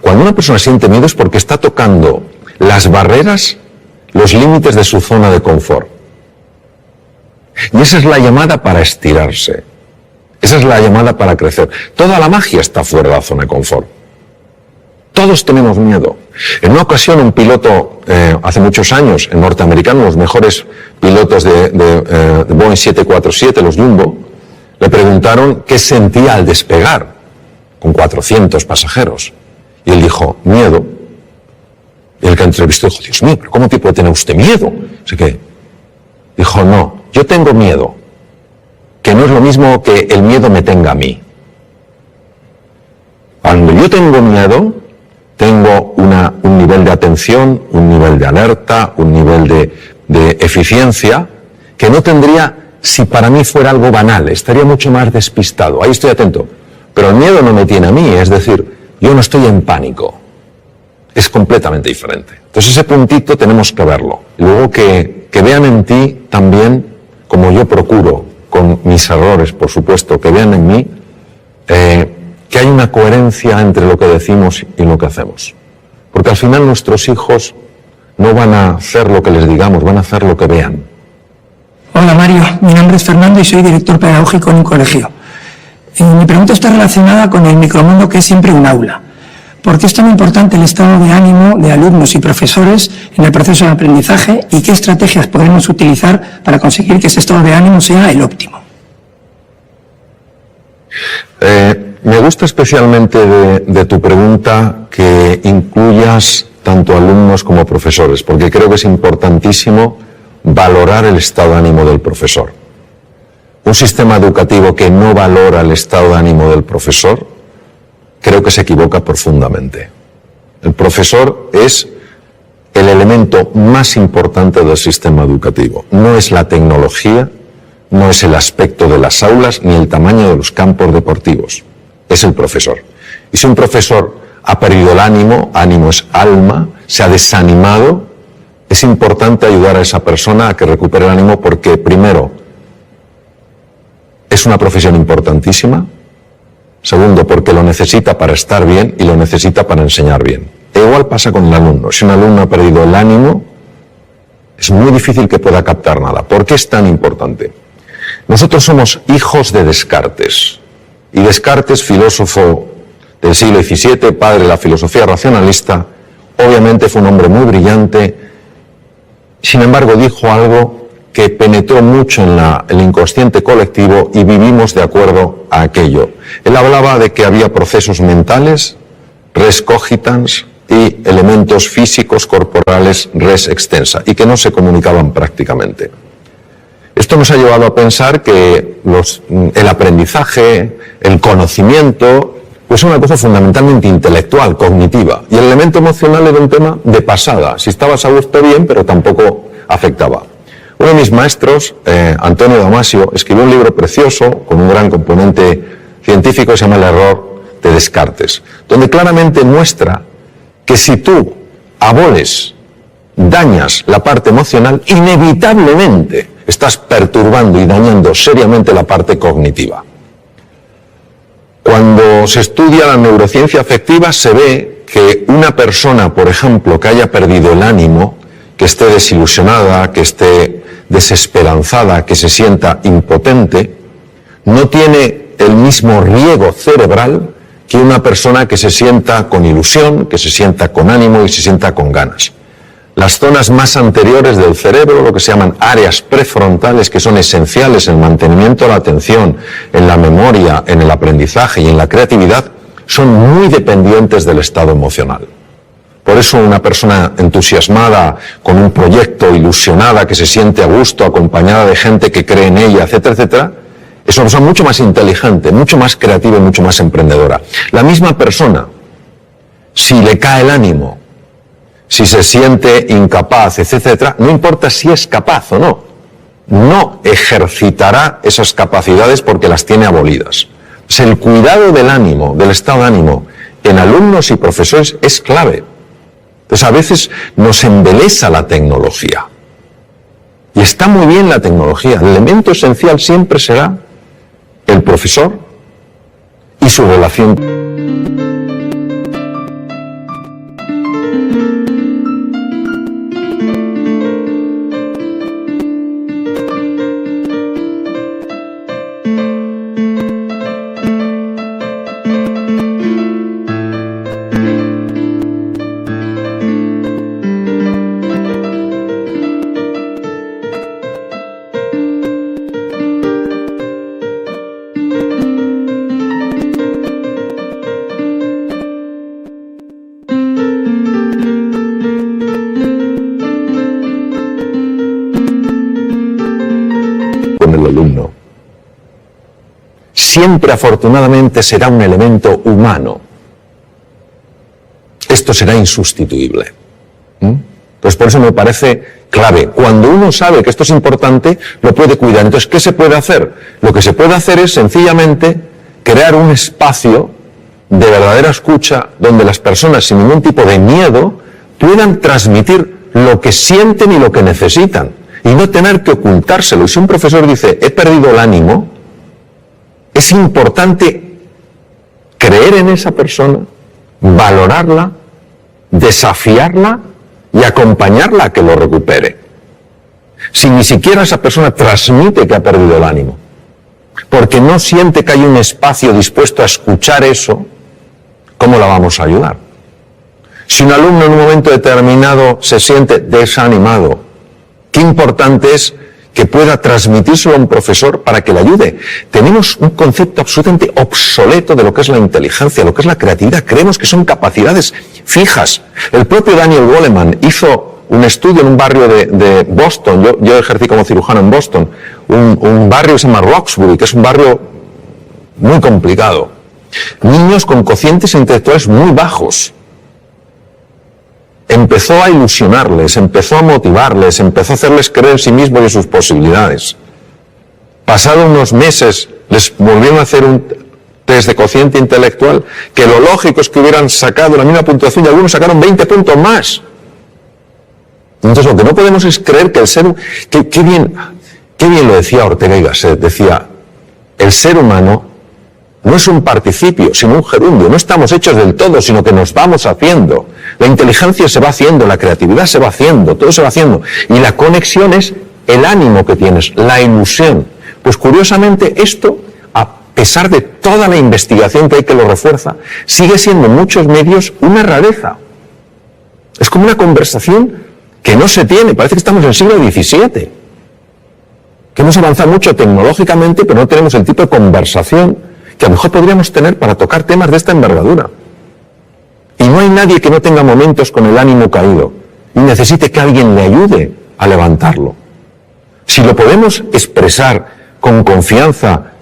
Cuando una persona siente miedo es porque está tocando las barreras, los límites de su zona de confort. Y esa es la llamada para estirarse. Esa es la llamada para crecer. Toda la magia está fuera de la zona de confort. Todos tenemos miedo. En una ocasión un piloto, hace muchos años, en norteamericano, los mejores pilotos de Boeing 747, los Jumbo, le preguntaron qué sentía al despegar con 400 pasajeros. Y él dijo, miedo. Y el que entrevistó dijo, Dios mío, ¿pero cómo te puede tener usted miedo? Así que dijo, no, yo tengo miedo, que no es lo mismo que el miedo me tenga a mí. Cuando yo tengo miedo, tengo un nivel de atención, un nivel de alerta, un nivel de eficiencia que no tendría si para mí fuera algo banal, estaría mucho más despistado. Ahí estoy atento. Pero el miedo no me tiene a mí, es decir, yo no estoy en pánico. Es completamente diferente. Entonces ese puntito tenemos que verlo. Luego que vean en ti también, como yo procuro, con mis errores, por supuesto, que vean en mí que hay una coherencia entre lo que decimos y lo que hacemos. Porque al final nuestros hijos no van a hacer lo que les digamos, van a hacer lo que vean. Hola Mario, mi nombre es Fernando y soy director pedagógico en un colegio. Mi pregunta está relacionada con el micromundo que es siempre un aula. ¿Por qué es tan importante el estado de ánimo de alumnos y profesores en el proceso de aprendizaje y qué estrategias podemos utilizar para conseguir que ese estado de ánimo sea el óptimo? Me gusta especialmente de tu pregunta que incluyas tanto alumnos como profesores, porque creo que es importantísimo valorar el estado de ánimo del profesor. Un sistema educativo que no valora el estado de ánimo del profesor, creo que se equivoca profundamente. El profesor es el elemento más importante del sistema educativo. No es la tecnología, no es el aspecto de las aulas, ni el tamaño de los campos deportivos. Es el profesor. Y si un profesor ha perdido el ánimo, ánimo es alma, se ha desanimado, es importante ayudar a esa persona a que recupere el ánimo porque, primero, es una profesión importantísima. Segundo, porque lo necesita para estar bien y lo necesita para enseñar bien. E igual pasa con el alumno. Si un alumno ha perdido el ánimo, es muy difícil que pueda captar nada. ¿Por qué es tan importante? Nosotros somos hijos de Descartes. Y Descartes, filósofo del siglo XVII, padre de la filosofía racionalista, obviamente fue un hombre muy brillante. Sin embargo, dijo algo que penetró mucho en el inconsciente colectivo y vivimos de acuerdo a aquello. Él hablaba de que había procesos mentales, res cogitans, y elementos físicos corporales, res extensa, y que no se comunicaban prácticamente. Esto nos ha llevado a pensar que el aprendizaje, el conocimiento, pues es una cosa fundamentalmente intelectual, cognitiva, y el elemento emocional era un tema de pasada. Si estabas a gusto bien, pero tampoco afectaba. Uno de mis maestros, Antonio Damasio, escribió un libro precioso con un gran componente científico que se llama El error de Descartes, donde claramente muestra que si tú aboles, dañas la parte emocional, inevitablemente estás perturbando y dañando seriamente la parte cognitiva. Cuando se estudia la neurociencia afectiva se ve que una persona, por ejemplo, que haya perdido el ánimo, que esté desilusionada, que esté desesperanzada, que se sienta impotente, no tiene el mismo riego cerebral que una persona que se sienta con ilusión, que se sienta con ánimo y se sienta con ganas. Las zonas más anteriores del cerebro, lo que se llaman áreas prefrontales, que son esenciales en el mantenimiento de la atención, en la memoria, en el aprendizaje y en la creatividad, son muy dependientes del estado emocional. Por eso una persona entusiasmada con un proyecto, ilusionada, que se siente a gusto, acompañada de gente que cree en ella, etcétera, etcétera, es una persona mucho más inteligente, mucho más creativa y mucho más emprendedora. La misma persona, si le cae el ánimo, si se siente incapaz, etcétera, no importa si es capaz o no, no ejercitará esas capacidades porque las tiene abolidas. Pues el cuidado del ánimo, del estado de ánimo, en alumnos y profesores es clave. Entonces a veces nos embelesa la tecnología. Y está muy bien la tecnología. El elemento esencial siempre será el profesor y su relación. El alumno siempre afortunadamente será un elemento humano. Esto será insustituible. Pues por eso me parece clave. Cuando uno sabe que esto es importante, lo puede cuidar. Entonces, ¿qué se puede hacer? Lo que se puede hacer es sencillamente crear un espacio de verdadera escucha donde las personas sin ningún tipo de miedo puedan transmitir lo que sienten y lo que necesitan. Y no tener que ocultárselo. Y si un profesor dice, he perdido el ánimo, es importante creer en esa persona, valorarla, desafiarla y acompañarla a que lo recupere. Si ni siquiera esa persona transmite que ha perdido el ánimo, porque no siente que hay un espacio dispuesto a escuchar eso, ¿cómo la vamos a ayudar? Si un alumno en un momento determinado se siente desanimado, qué importante es que pueda transmitírselo a un profesor para que le ayude. Tenemos un concepto absolutamente obsoleto de lo que es la inteligencia, lo que es la creatividad. Creemos que son capacidades fijas. El propio Daniel Goleman hizo un estudio en un barrio de Boston. Yo ejercí como cirujano en Boston. Un barrio que se llama Roxbury, que es un barrio muy complicado. Niños con cocientes intelectuales muy bajos. Empezó a ilusionarles, empezó a motivarles, empezó a hacerles creer en sí mismos y en sus posibilidades. Pasados unos meses les volvieron a hacer un test de cociente intelectual que lo lógico es que hubieran sacado la misma puntuación y algunos sacaron 20 puntos más. Entonces lo que no podemos es creer que el ser... Qué bien lo decía Ortega y Gasset, decía, el ser humano no es un participio, sino un gerundio. No estamos hechos del todo, sino que nos vamos haciendo. La inteligencia se va haciendo, la creatividad se va haciendo, todo se va haciendo. Y la conexión es el ánimo que tienes, la ilusión. Pues curiosamente esto, a pesar de toda la investigación que hay que lo refuerza, sigue siendo en muchos medios una rareza. Es como una conversación que no se tiene. Parece que estamos en el siglo XVII. Que hemos avanzado mucho tecnológicamente, pero no tenemos el tipo de conversación que a lo mejor podríamos tener para tocar temas de esta envergadura. Y no hay nadie que no tenga momentos con el ánimo caído y necesite que alguien le ayude a levantarlo. Si lo podemos expresar con confianza,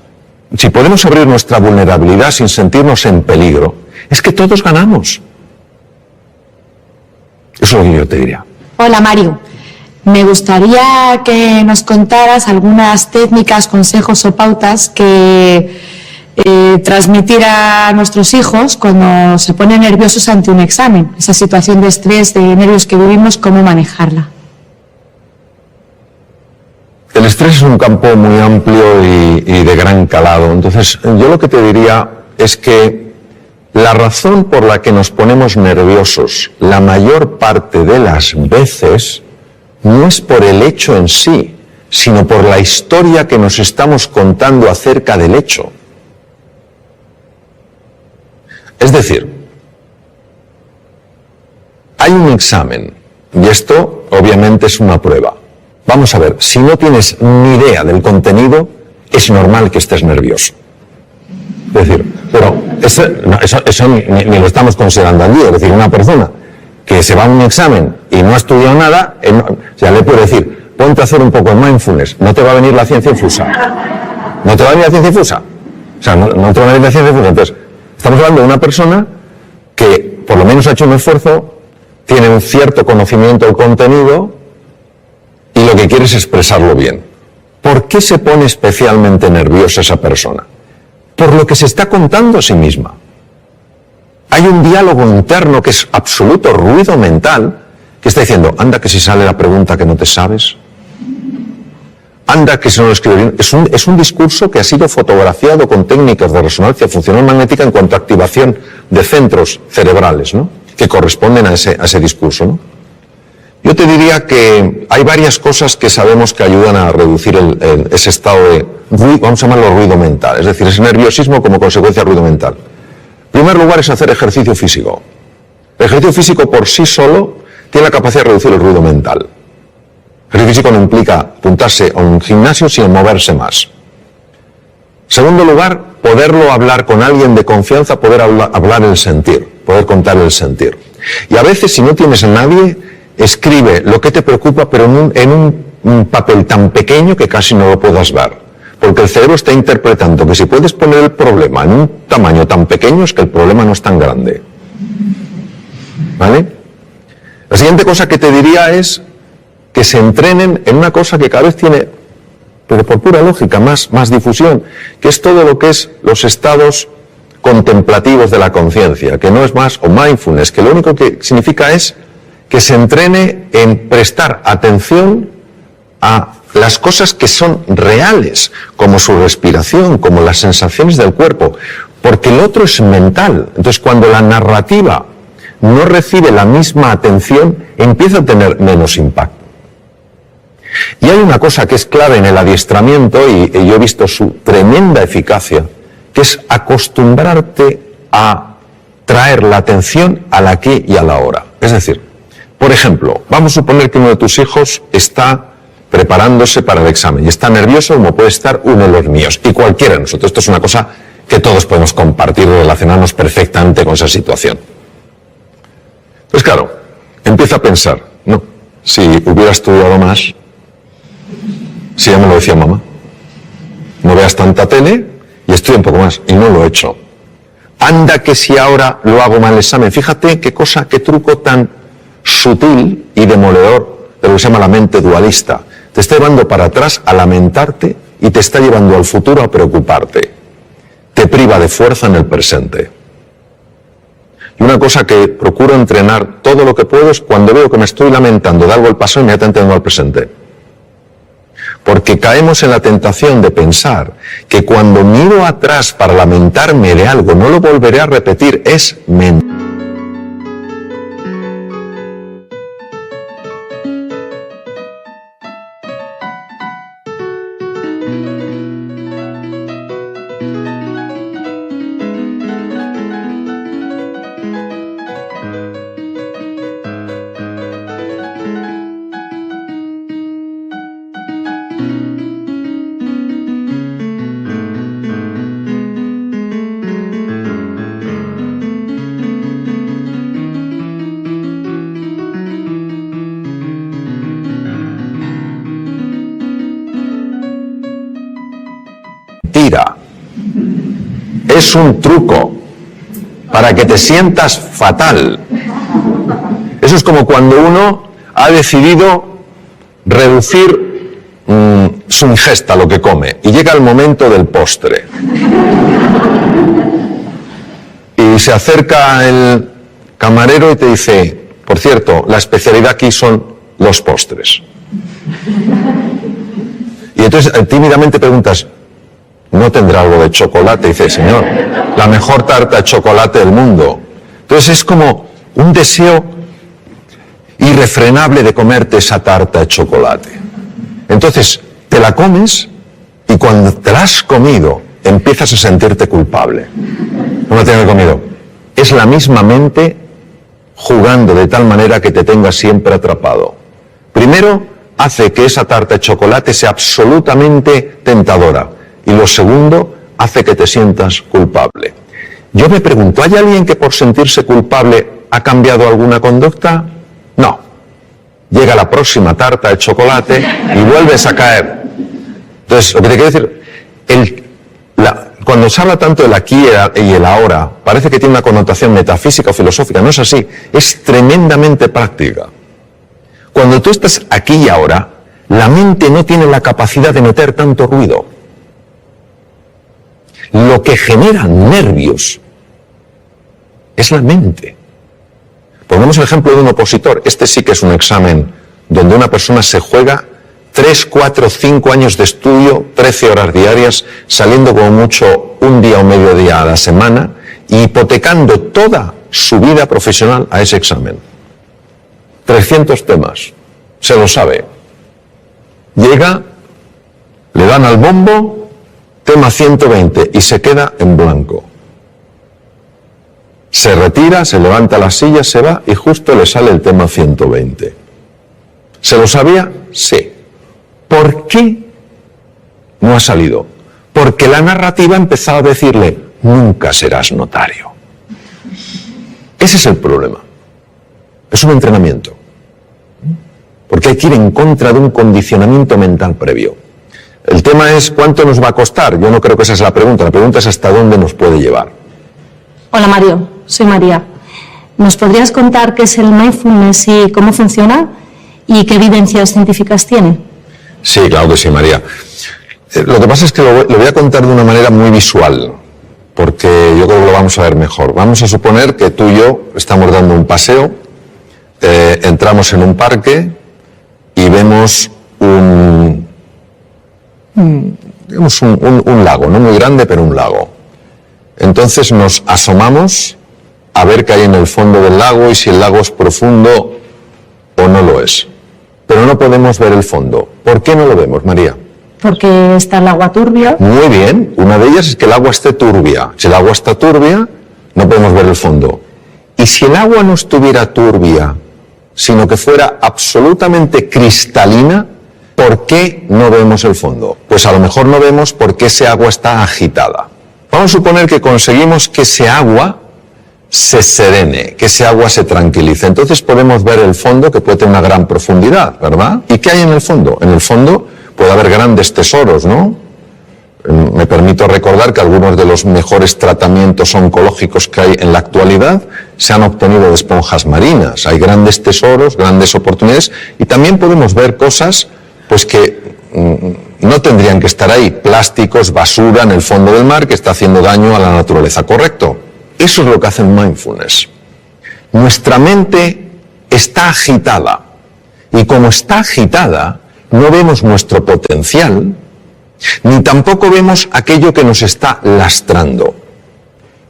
si podemos abrir nuestra vulnerabilidad sin sentirnos en peligro, es que todos ganamos. Eso es lo que yo te diría. Hola Mario, me gustaría que nos contaras algunas técnicas, consejos o pautas que transmitir a nuestros hijos cuando se ponen nerviosos ante un examen, esa situación de estrés, de nervios que vivimos, cómo manejarla. El estrés es un campo muy amplio y de gran calado. Entonces, yo lo que te diría es que la razón por la que nos ponemos nerviosos la mayor parte de las veces no es por el hecho en sí, sino por la historia que nos estamos contando acerca del hecho. Es decir, hay un examen, y esto obviamente es una prueba. Vamos a ver, si no tienes ni idea del contenido, es normal que estés nervioso. Es decir, pero eso ni lo estamos considerando allí. Es decir, una persona que se va a un examen y no ha estudiado nada, ya le puede decir, ponte a hacer un poco de mindfulness, no te va a venir la ciencia infusa. No te va a venir la ciencia infusa. O sea, no te va a venir la ciencia infusa. Entonces, estamos hablando de una persona que por lo menos ha hecho un esfuerzo, tiene un cierto conocimiento del contenido y lo que quiere es expresarlo bien. ¿Por qué se pone especialmente nerviosa esa persona? Por lo que se está contando a sí misma. Hay un diálogo interno que es absoluto ruido mental que está diciendo, anda que si sale la pregunta que no te sabes, anda que si no lo escribe bien. Es un discurso que ha sido fotografiado con técnicas de resonancia funcional magnética en cuanto a activación de centros cerebrales, ¿no?, que corresponden a ese discurso, ¿no? Yo te diría que hay varias cosas que sabemos que ayudan a reducir ese estado de ruido, vamos a llamarlo ruido mental, es decir, ese nerviosismo como consecuencia de ruido mental. En primer lugar es hacer ejercicio físico. El ejercicio físico por sí solo tiene la capacidad de reducir el ruido mental. El ejercicio físico no implica apuntarse a un gimnasio sino moverse más. En segundo lugar, poderlo hablar con alguien de confianza, poder hablar el sentir, poder contar el sentir. Y a veces, si no tienes a nadie, escribe lo que te preocupa, pero en un papel tan pequeño que casi no lo puedas ver. Porque el cerebro está interpretando que si puedes poner el problema en un tamaño tan pequeño es que el problema no es tan grande. ¿Vale? La siguiente cosa que te diría es que se entrenen en una cosa que cada vez tiene, pero por pura lógica, más difusión, que es todo lo que es los estados contemplativos de la conciencia, que no es más, o mindfulness, que lo único que significa es que se entrene en prestar atención a las cosas que son reales, como su respiración, como las sensaciones del cuerpo, porque el otro es mental. Entonces, cuando la narrativa no recibe la misma atención, empieza a tener menos impacto. Y hay una cosa que es clave en el adiestramiento, y yo he visto su tremenda eficacia, que es acostumbrarte a traer la atención al aquí y a la ahora. Es decir, por ejemplo, vamos a suponer que uno de tus hijos está preparándose para el examen y está nervioso como puede estar uno de los míos y cualquiera de nosotros. Esto es una cosa que todos podemos compartir y relacionarnos perfectamente con esa situación. Pues claro, empieza a pensar, no, si hubiera estudiado más, si ya me lo decía mamá, no veas tanta tele y estudia un poco más, y no lo he hecho. Anda que si ahora lo hago mal el examen, fíjate qué cosa, qué truco tan sutil y demoledor de lo que se llama la mente dualista. Te está llevando para atrás a lamentarte y te está llevando al futuro a preocuparte. Te priva de fuerza en el presente. Y una cosa que procuro entrenar todo lo que puedo es cuando veo que me estoy lamentando de algo del pasado, inmediatamente vengo al presente. Porque caemos en la tentación de pensar que cuando miro atrás para lamentarme de algo no lo volveré a repetir. Es mentira. Es un truco para que te sientas fatal. Eso es como cuando uno ha decidido reducir su ingesta, lo que come, y llega el momento del postre. Y se acerca el camarero y te dice, por cierto, la especialidad aquí son los postres. Y entonces tímidamente preguntas, no tendrá algo de chocolate. Dice, Señor, la mejor tarta de chocolate del mundo. Entonces es como un deseo irrefrenable de comerte esa tarta de chocolate. Entonces te la comes y cuando te la has comido empiezas a sentirte culpable. No la tengo comido. Es la misma mente jugando de tal manera que te tenga siempre atrapado. Primero, hace que esa tarta de chocolate sea absolutamente tentadora. Y lo segundo, hace que te sientas culpable. Yo me pregunto, ¿hay alguien que por sentirse culpable ha cambiado alguna conducta? No. Llega la próxima tarta de chocolate y vuelves a caer. Entonces, lo que te quiero decir, cuando se habla tanto del aquí y el ahora, parece que tiene una connotación metafísica o filosófica. No es así, es tremendamente práctica. Cuando tú estás aquí y ahora, la mente no tiene la capacidad de meter tanto ruido. Lo que genera nervios es la mente. Pongamos el ejemplo de un opositor. Este sí que es un examen donde una persona se juega 3, 4, 5 años de estudio, 13 horas diarias, saliendo como mucho un día o medio día a la semana y hipotecando toda su vida profesional a ese examen. 300 temas, se lo sabe. Llega, le dan al bombo, tema 120 y se queda en blanco. Se retira, se levanta la silla, se va y justo le sale el tema 120. ¿Se lo sabía? Sí. ¿Por qué no ha salido? Porque la narrativa ha empezado a decirle, nunca serás notario. Ese es el problema. Es un entrenamiento. Porque hay que ir en contra de un condicionamiento mental previo. El tema es, ¿cuánto nos va a costar? Yo no creo que esa es la pregunta. La pregunta es hasta dónde nos puede llevar. Hola Mario, soy María. ¿Nos podrías contar qué es el mindfulness y cómo funciona? ¿Y qué evidencias científicas tiene? Sí, claro que sí, María. Lo que pasa es que lo voy a contar de una manera muy visual, porque yo creo que lo vamos a ver mejor. Vamos a suponer que tú y yo estamos dando un paseo, entramos en un parque y vemos un lago, no muy grande, pero un lago. Entonces nos asomamos a ver qué hay en el fondo del lago y si el lago es profundo o no lo es. Pero no podemos ver el fondo. ¿Por qué no lo vemos, María? Porque está el agua turbia. Muy bien. Una de ellas es que el agua esté turbia. Si el agua está turbia, no podemos ver el fondo. Y si el agua no estuviera turbia, sino que fuera absolutamente cristalina, ¿por qué no vemos el fondo? Pues a lo mejor no vemos porque ese agua está agitada. Vamos a suponer que conseguimos que ese agua se serene, que ese agua se tranquilice. Entonces podemos ver el fondo, que puede tener una gran profundidad, ¿verdad? ¿Y qué hay en el fondo? En el fondo puede haber grandes tesoros, ¿no? Me permito recordar que algunos de los mejores tratamientos oncológicos que hay en la actualidad se han obtenido de esponjas marinas. Hay grandes tesoros, grandes oportunidades y también podemos ver cosas pues que no tendrían que estar ahí. Plásticos, basura en el fondo del mar que está haciendo daño a la naturaleza, ¿correcto? Eso es lo que hace el mindfulness. Nuestra mente está agitada y como está agitada no vemos nuestro potencial ni tampoco vemos aquello que nos está lastrando.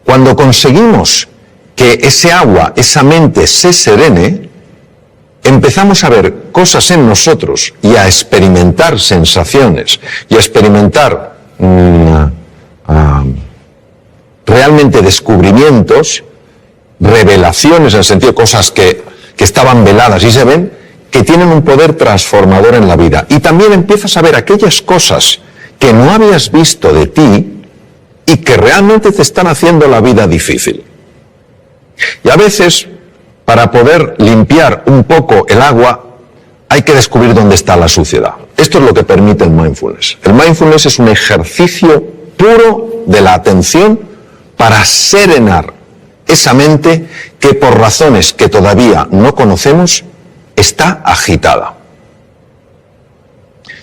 Cuando conseguimos que ese agua, esa mente se serene, empezamos a ver cosas en nosotros y a experimentar sensaciones y a experimentar realmente descubrimientos, revelaciones, en el sentido de cosas que estaban veladas y se ven, que tienen un poder transformador en la vida. Y también empiezas a ver aquellas cosas que no habías visto de ti y que realmente te están haciendo la vida difícil. Y a veces, para poder limpiar un poco el agua, hay que descubrir dónde está la suciedad. Esto es lo que permite el mindfulness. El mindfulness es un ejercicio puro de la atención para serenar esa mente que por razones que todavía no conocemos está agitada.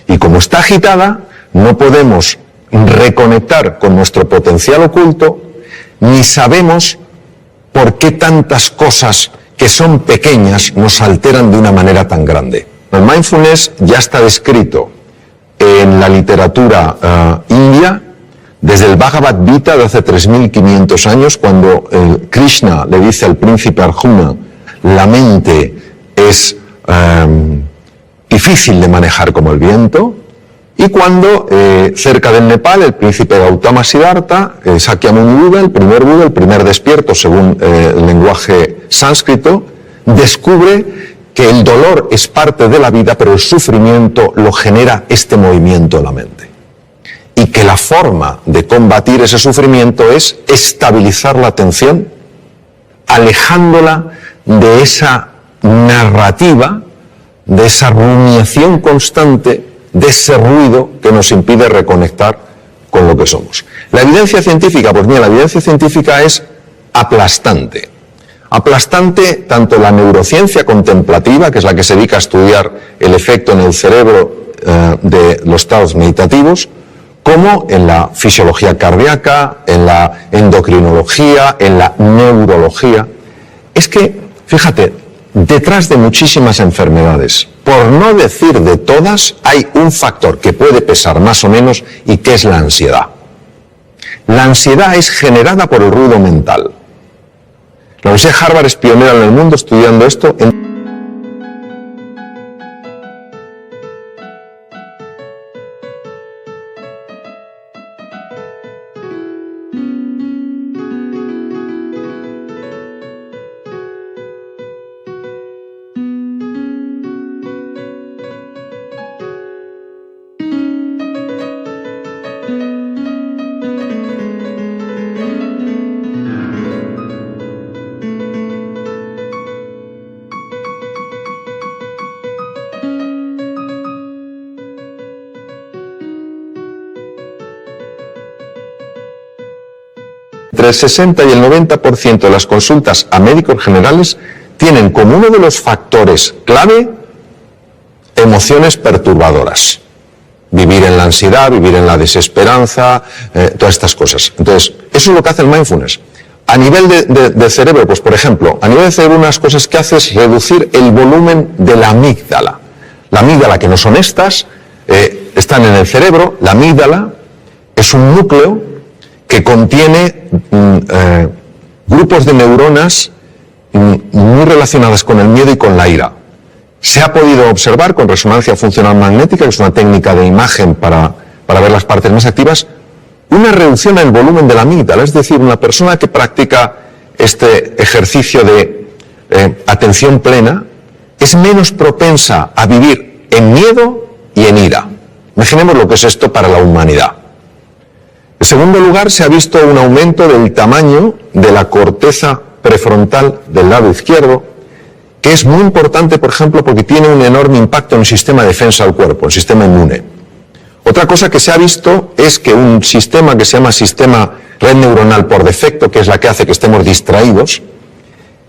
Y como está agitada, no podemos reconectar con nuestro potencial oculto, ni sabemos por qué tantas cosas que son pequeñas nos alteran de una manera tan grande. El mindfulness ya está descrito en la literatura india Desde el Bhagavad Gita de hace 3.500 años, cuando Krishna le dice al príncipe Arjuna, la mente es difícil de manejar como el viento, y cuando cerca del Nepal el príncipe Gautama Siddhartha, Sakyamuni Buda, el primer despierto según el lenguaje sánscrito, descubre que el dolor es parte de la vida, pero el sufrimiento lo genera este movimiento de la mente. Y que la forma de combatir ese sufrimiento es estabilizar la atención, alejándola de esa narrativa, de esa rumiación constante, de ese ruido que nos impide reconectar con lo que somos. La evidencia científica, pues mira, la evidencia científica es aplastante. Aplastante tanto la neurociencia contemplativa, que es la que se dedica a estudiar el efecto en el cerebro de los estados meditativos, como en la fisiología cardíaca, en la endocrinología, en la neurología. Es que, fíjate, detrás de muchísimas enfermedades, por no decir de todas, hay un factor que puede pesar más o menos y que es la ansiedad. La ansiedad es generada por el ruido mental. La Universidad de Harvard es pionera en el mundo estudiando esto. Entre el 60 y el 90% de las consultas a médicos generales tienen como uno de los factores clave emociones perturbadoras. Vivir en la ansiedad, vivir en la desesperanza, todas estas cosas. Entonces, eso es lo que hace el mindfulness. A nivel de cerebro, pues por ejemplo, a nivel de cerebro unas cosas que hace es reducir el volumen de la amígdala. La amígdala, que no son estas, están en el cerebro. La amígdala es un núcleo que contiene grupos de neuronas muy relacionadas con el miedo y con la ira. Se ha podido observar con resonancia funcional magnética, que es una técnica de imagen para ver las partes más activas, una reducción en el volumen de la amígdala. Es decir, una persona que practica este ejercicio de atención plena es menos propensa a vivir en miedo y en ira. Imaginemos lo que es esto para la humanidad. En segundo lugar, se ha visto un aumento del tamaño de la corteza prefrontal del lado izquierdo, que es muy importante, por ejemplo, porque tiene un enorme impacto en el sistema de defensa del cuerpo, el sistema inmune. Otra cosa que se ha visto es que un sistema que se llama sistema red neuronal por defecto, que es la que hace que estemos distraídos,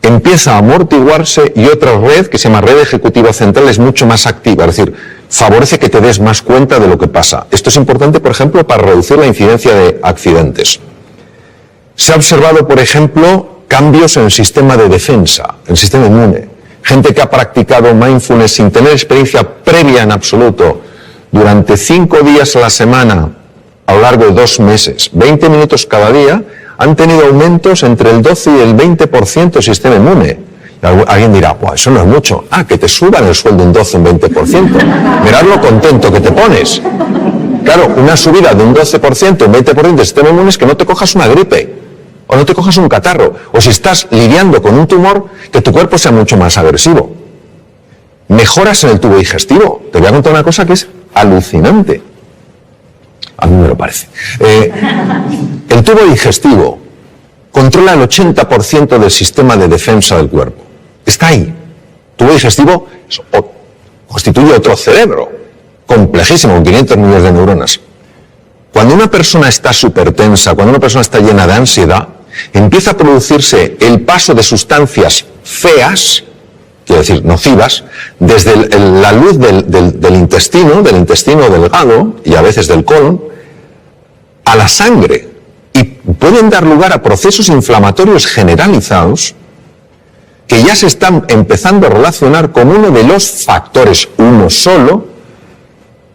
empieza a amortiguarse, y otra red que se llama red ejecutiva central es mucho más activa, es decir, favorece que te des más cuenta de lo que pasa. Esto es importante, por ejemplo, para reducir la incidencia de accidentes. Se ha observado, por ejemplo, cambios en el sistema de defensa, en el sistema inmune. Gente que ha practicado mindfulness sin tener experiencia previa en absoluto, durante 5 días a la semana, a lo largo de 2 meses, 20 minutos cada día, han tenido aumentos entre el 12 y el 20% del sistema inmune. Alguien dirá, pues eso no es mucho. Ah, que te suban el sueldo un 12 o un 20%. Mirad lo contento que te pones. Claro, una subida de un 12%, un 20% del sistema inmune es que no te cojas una gripe, o no te cojas un catarro, o si estás lidiando con un tumor, que tu cuerpo sea mucho más agresivo. Mejoras en el tubo digestivo. Te voy a contar una cosa que es alucinante. A mí me lo parece. El tubo digestivo controla el 80% del sistema de defensa del cuerpo. Está ahí. El tubo digestivo constituye otro cerebro, complejísimo, con 500 millones de neuronas. Cuando una persona está súper-tensa, cuando una persona está llena de ansiedad, empieza a producirse el paso de sustancias feas, quiero decir, nocivas, desde la luz del intestino delgado y a veces del colon, a la sangre, y pueden dar lugar a procesos inflamatorios generalizados que ya se están empezando a relacionar con uno de los factores, uno solo,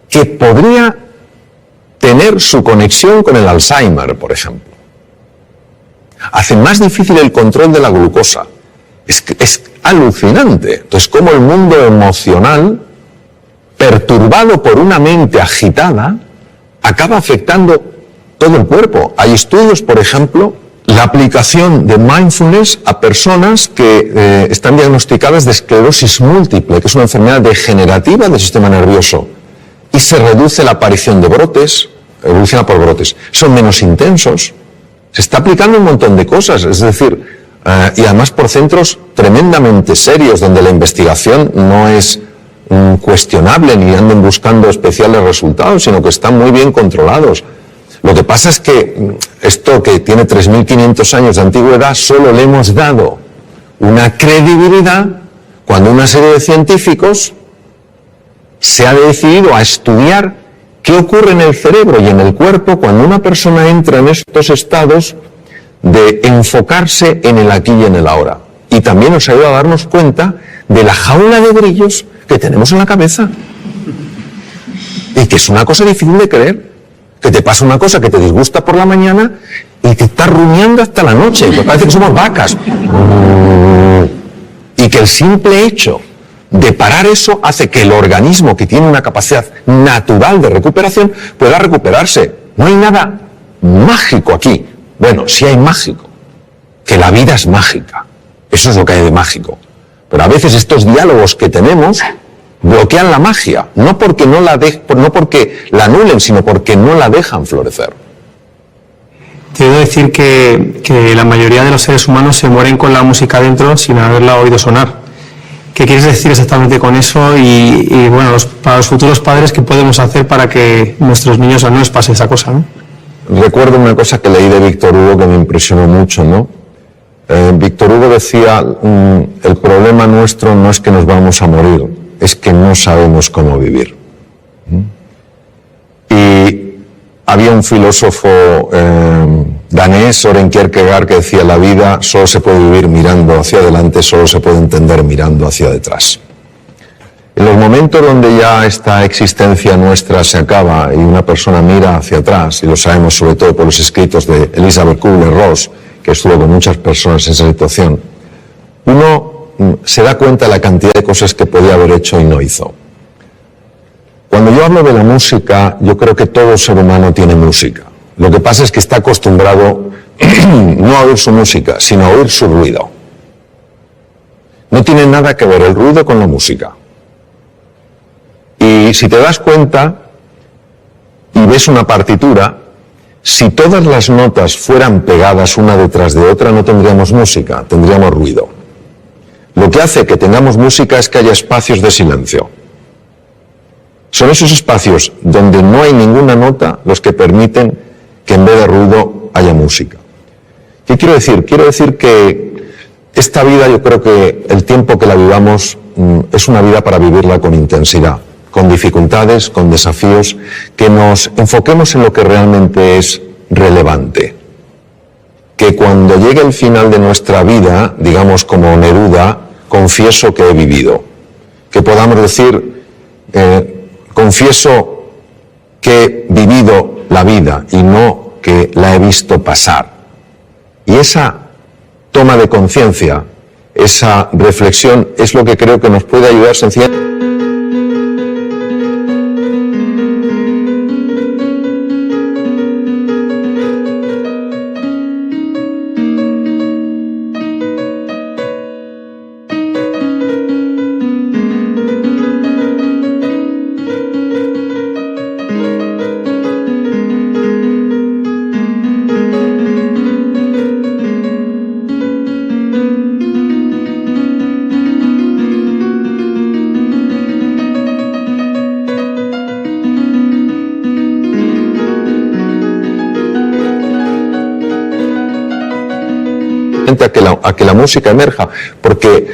que podría tener detener su conexión con el Alzheimer, por ejemplo. Hace más difícil el control de la glucosa. Es alucinante. Entonces, cómo el mundo emocional, perturbado por una mente agitada, acaba afectando todo el cuerpo. Hay estudios, por ejemplo, la aplicación de mindfulness a personas que están diagnosticadas de esclerosis múltiple, que es una enfermedad degenerativa del sistema nervioso, y se reduce la aparición de brotes, evoluciona por brotes, son menos intensos. Se está aplicando un montón de cosas, es decir, y además por centros tremendamente serios, donde la investigación no es cuestionable ni andan buscando especiales resultados, sino que están muy bien controlados. Lo que pasa es que esto, que tiene 3.500 años de antigüedad, solo le hemos dado una credibilidad cuando una serie de científicos se ha decidido a estudiar qué ocurre en el cerebro y en el cuerpo cuando una persona entra en estos estados de enfocarse en el aquí y en el ahora. Y también nos ayuda a darnos cuenta de la jaula de grillos que tenemos en la cabeza. Y que es una cosa difícil de creer. Que te pasa una cosa que te disgusta por la mañana y te estás rumiando hasta la noche. Me parece que somos vacas. Y que el simple hecho de parar eso hace que el organismo, que tiene una capacidad natural de recuperación, pueda recuperarse. No hay nada mágico aquí. Bueno, sí hay mágico. Que la vida es mágica. Eso es lo que hay de mágico. Pero a veces estos diálogos que tenemos bloquean la magia, no porque la anulen, sino porque no la dejan florecer. Te debo decir que la mayoría de los seres humanos se mueren con la música dentro sin haberla oído sonar. ¿Qué quieres decir exactamente con eso? Y bueno, para los futuros padres, ¿qué podemos hacer para que nuestros niños no les pase esa cosa, ¿no? Recuerdo una cosa que leí de Víctor Hugo que me impresionó mucho, ¿no? Víctor Hugo decía, el problema nuestro no es que nos vamos a morir, es que no sabemos cómo vivir. Y había un filósofo danés, Søren Kierkegaard, que decía, la vida solo se puede vivir mirando hacia adelante, solo se puede entender mirando hacia detrás. En los momentos donde ya esta existencia nuestra se acaba y una persona mira hacia atrás, y lo sabemos sobre todo por los escritos de Elizabeth Kubler-Ross, que estuvo con muchas personas en esa situación, uno se da cuenta de la cantidad de cosas que podía haber hecho y no hizo. Cuando yo hablo de la música, yo creo que todo ser humano tiene música. Lo que pasa es que está acostumbrado no a oír su música, sino a oír su ruido. No tiene nada que ver el ruido con la música. Y si te das cuenta y ves una partitura, si todas las notas fueran pegadas una detrás de otra, no tendríamos música, tendríamos ruido. Lo que hace que tengamos música es que haya espacios de silencio. Son esos espacios donde no hay ninguna nota los que permiten que en vez de ruido haya música. ¿Qué quiero decir? Quiero decir que esta vida, yo creo que el tiempo que la vivamos es una vida para vivirla con intensidad, con dificultades, con desafíos, que nos enfoquemos en lo que realmente es relevante. Que cuando llegue el final de nuestra vida, digamos como Neruda, confieso que he vivido. Que podamos decir, confieso que he vivido la vida y no que la he visto pasar. Y esa toma de conciencia, esa reflexión, es lo que creo que nos puede ayudar sencillamente. A que la música emerja, porque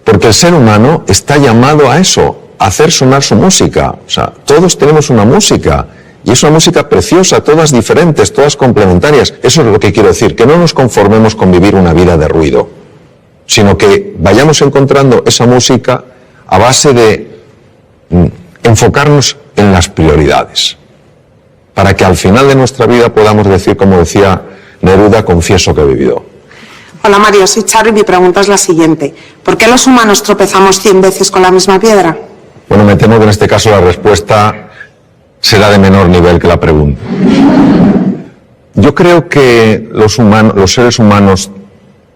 el ser humano está llamado a eso, a hacer sonar su música. O sea, todos tenemos una música, y es una música preciosa, todas diferentes, todas complementarias. Eso es lo que quiero decir, que no nos conformemos con vivir una vida de ruido, sino que vayamos encontrando esa música a base de enfocarnos en las prioridades. para que al final de nuestra vida podamos decir, como decía Neruda, confieso que he vivido. Hola Mario, soy Charo y mi pregunta es la siguiente. ¿Por qué los humanos tropezamos 100 veces con la misma piedra? Bueno, me temo que en este caso la respuesta será de menor nivel que la pregunta. Yo creo que los seres humanos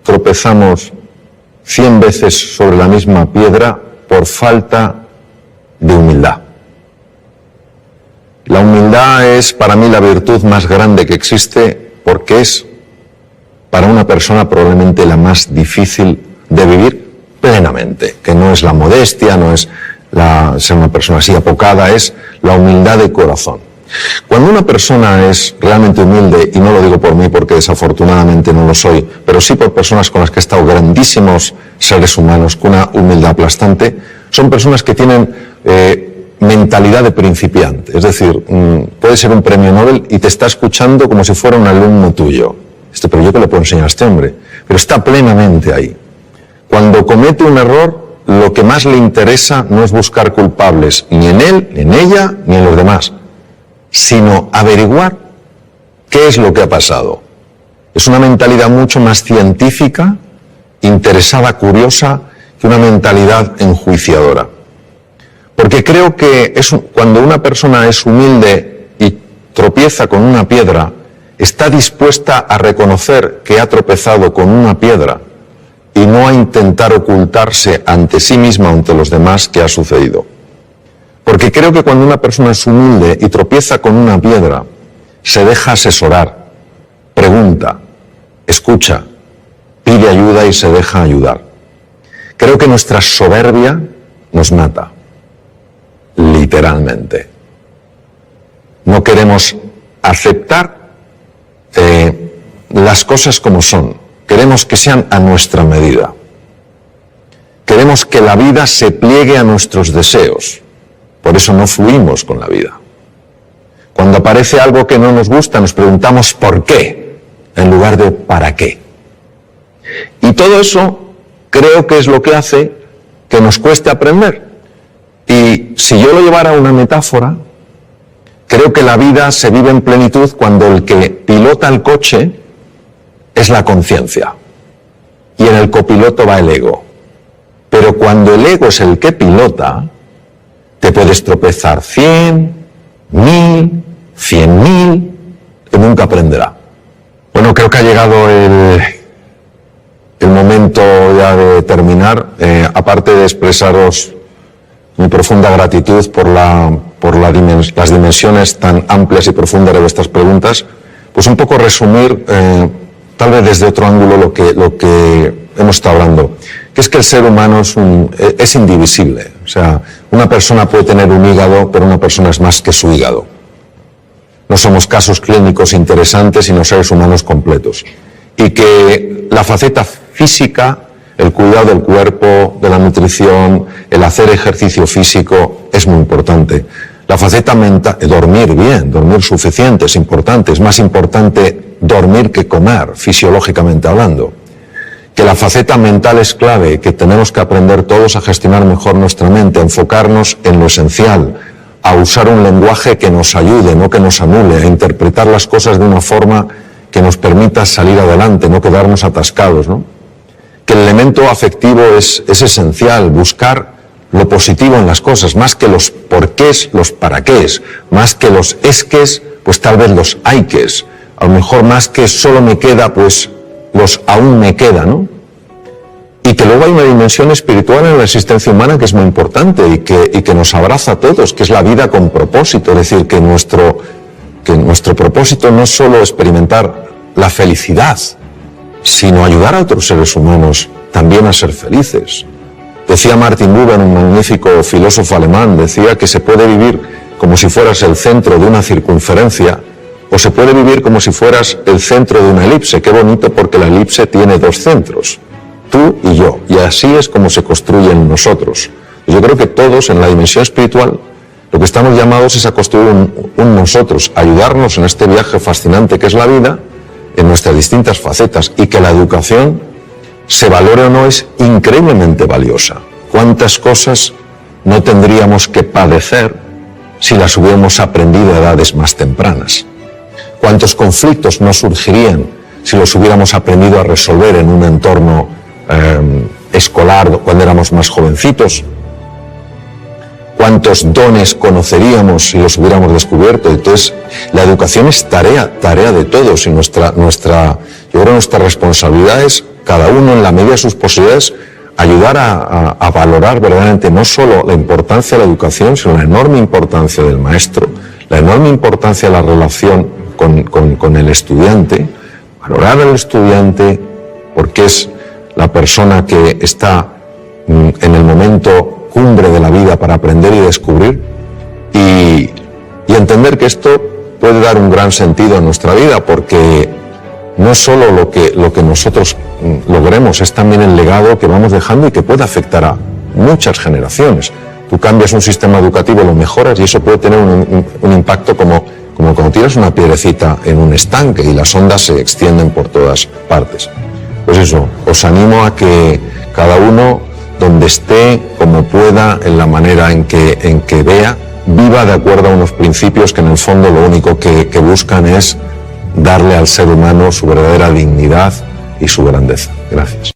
tropezamos 100 veces sobre la misma piedra por falta de humildad. La humildad es para mí la virtud más grande que existe porque es para una persona probablemente la más difícil de vivir plenamente, que no es la modestia, no es ser una persona así apocada, es la humildad de corazón. Cuando una persona es realmente humilde, y no lo digo por mí porque desafortunadamente no lo soy, pero sí por personas con las que he estado, grandísimos seres humanos con una humildad aplastante, son personas que tienen mentalidad de principiante. Es decir, puede ser un premio Nobel y te está escuchando como si fuera un alumno tuyo. Pero yo que le puedo enseñar a este hombre. Pero está plenamente ahí. Cuando comete un error, lo que más le interesa no es buscar culpables ni en él, ni en ella, ni en los demás, sino averiguar qué es lo que ha pasado. Es una mentalidad mucho más científica, interesada, curiosa, que una mentalidad enjuiciadora. Porque creo que cuando una persona es humilde y tropieza con una piedra, está dispuesta a reconocer que ha tropezado con una piedra y no a intentar ocultarse ante sí misma, ante los demás, qué ha sucedido. Porque creo que cuando una persona es humilde y tropieza con una piedra, se deja asesorar, pregunta, escucha, pide ayuda y se deja ayudar. Creo que nuestra soberbia nos mata. Literalmente. No queremos aceptar las cosas como son. Queremos que sean a nuestra medida. Queremos que la vida se pliegue a nuestros deseos. Por eso no fluimos con la vida. Cuando aparece algo que no nos gusta, nos preguntamos ¿por qué? En lugar de ¿para qué? Y todo eso creo que es lo que hace que nos cueste aprender. Y si yo lo llevara a una metáfora, creo que la vida se vive en plenitud cuando el que pilota el coche es la conciencia y en el copiloto va el ego. Pero cuando el ego es el que pilota, te puedes tropezar 100, 1000, 100.000 y nunca aprenderá. Bueno, creo que ha llegado el momento ya de terminar. Aparte de expresaros mi profunda gratitud por las dimensiones tan amplias y profundas de vuestras preguntas, pues un poco resumir, tal vez desde otro ángulo, lo que hemos estado hablando, que es que el ser humano es indivisible. O sea, una persona puede tener un hígado, pero una persona es más que su hígado. No somos casos clínicos interesantes, sino seres humanos completos. Y que la faceta física, el cuidado del cuerpo, de la nutrición, el hacer ejercicio físico es muy importante. La faceta mental, dormir bien, dormir suficiente es importante. Es más importante dormir que comer, fisiológicamente hablando. Que la faceta mental es clave, que tenemos que aprender todos a gestionar mejor nuestra mente, a enfocarnos en lo esencial, a usar un lenguaje que nos ayude, no que nos anule, a interpretar las cosas de una forma que nos permita salir adelante, no quedarnos atascados, ¿no? Que el elemento afectivo es esencial, buscar lo positivo en las cosas, más que los porqués, los paraqués, más que los esques, pues tal vez los hayques, a lo mejor más que solo me queda, pues los aún me queda, ¿no? Y que luego hay una dimensión espiritual en la existencia humana que es muy importante y que nos abraza a todos, que es la vida con propósito, es decir, que nuestro propósito no es solo experimentar la felicidad, sino ayudar a otros seres humanos también a ser felices. Decía Martin Buber, un magnífico filósofo alemán, decía que se puede vivir como si fueras el centro de una circunferencia o se puede vivir como si fueras el centro de una elipse. Qué bonito, porque la elipse tiene dos centros, tú y yo, y así es como se construyen nosotros. Yo creo que todos en la dimensión espiritual lo que estamos llamados es a construir un nosotros, ayudarnos en este viaje fascinante que es la vida, en nuestras distintas facetas, y que la educación, se valore o no, es increíblemente valiosa. ¿Cuántas cosas no tendríamos que padecer si las hubiéramos aprendido a edades más tempranas? ¿Cuántos conflictos no surgirían si los hubiéramos aprendido a resolver en un entorno escolar cuando éramos más jovencitos? ¿Cuántos dones conoceríamos si los hubiéramos descubierto? Entonces, la educación es tarea de todos y yo creo que nuestra responsabilidad es, cada uno en la medida de sus posibilidades, ayudar a valorar verdaderamente no solo la importancia de la educación, sino la enorme importancia del maestro, la enorme importancia de la relación con el estudiante, valorar al estudiante porque es la persona que está en el momento cumbre de la vida para aprender y descubrir, y entender que esto puede dar un gran sentido a nuestra vida, porque no solo lo que nosotros logremos, es también el legado que vamos dejando y que puede afectar a muchas generaciones. Tú cambias un sistema educativo, lo mejoras y eso puede tener un impacto como cuando tiras una piedrecita en un estanque y las ondas se extienden por todas partes. Pues eso, os animo a que cada uno, donde esté, como pueda, en la manera en que vea, viva de acuerdo a unos principios que en el fondo lo único que buscan es darle al ser humano su verdadera dignidad y su grandeza. Gracias.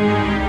Gracias.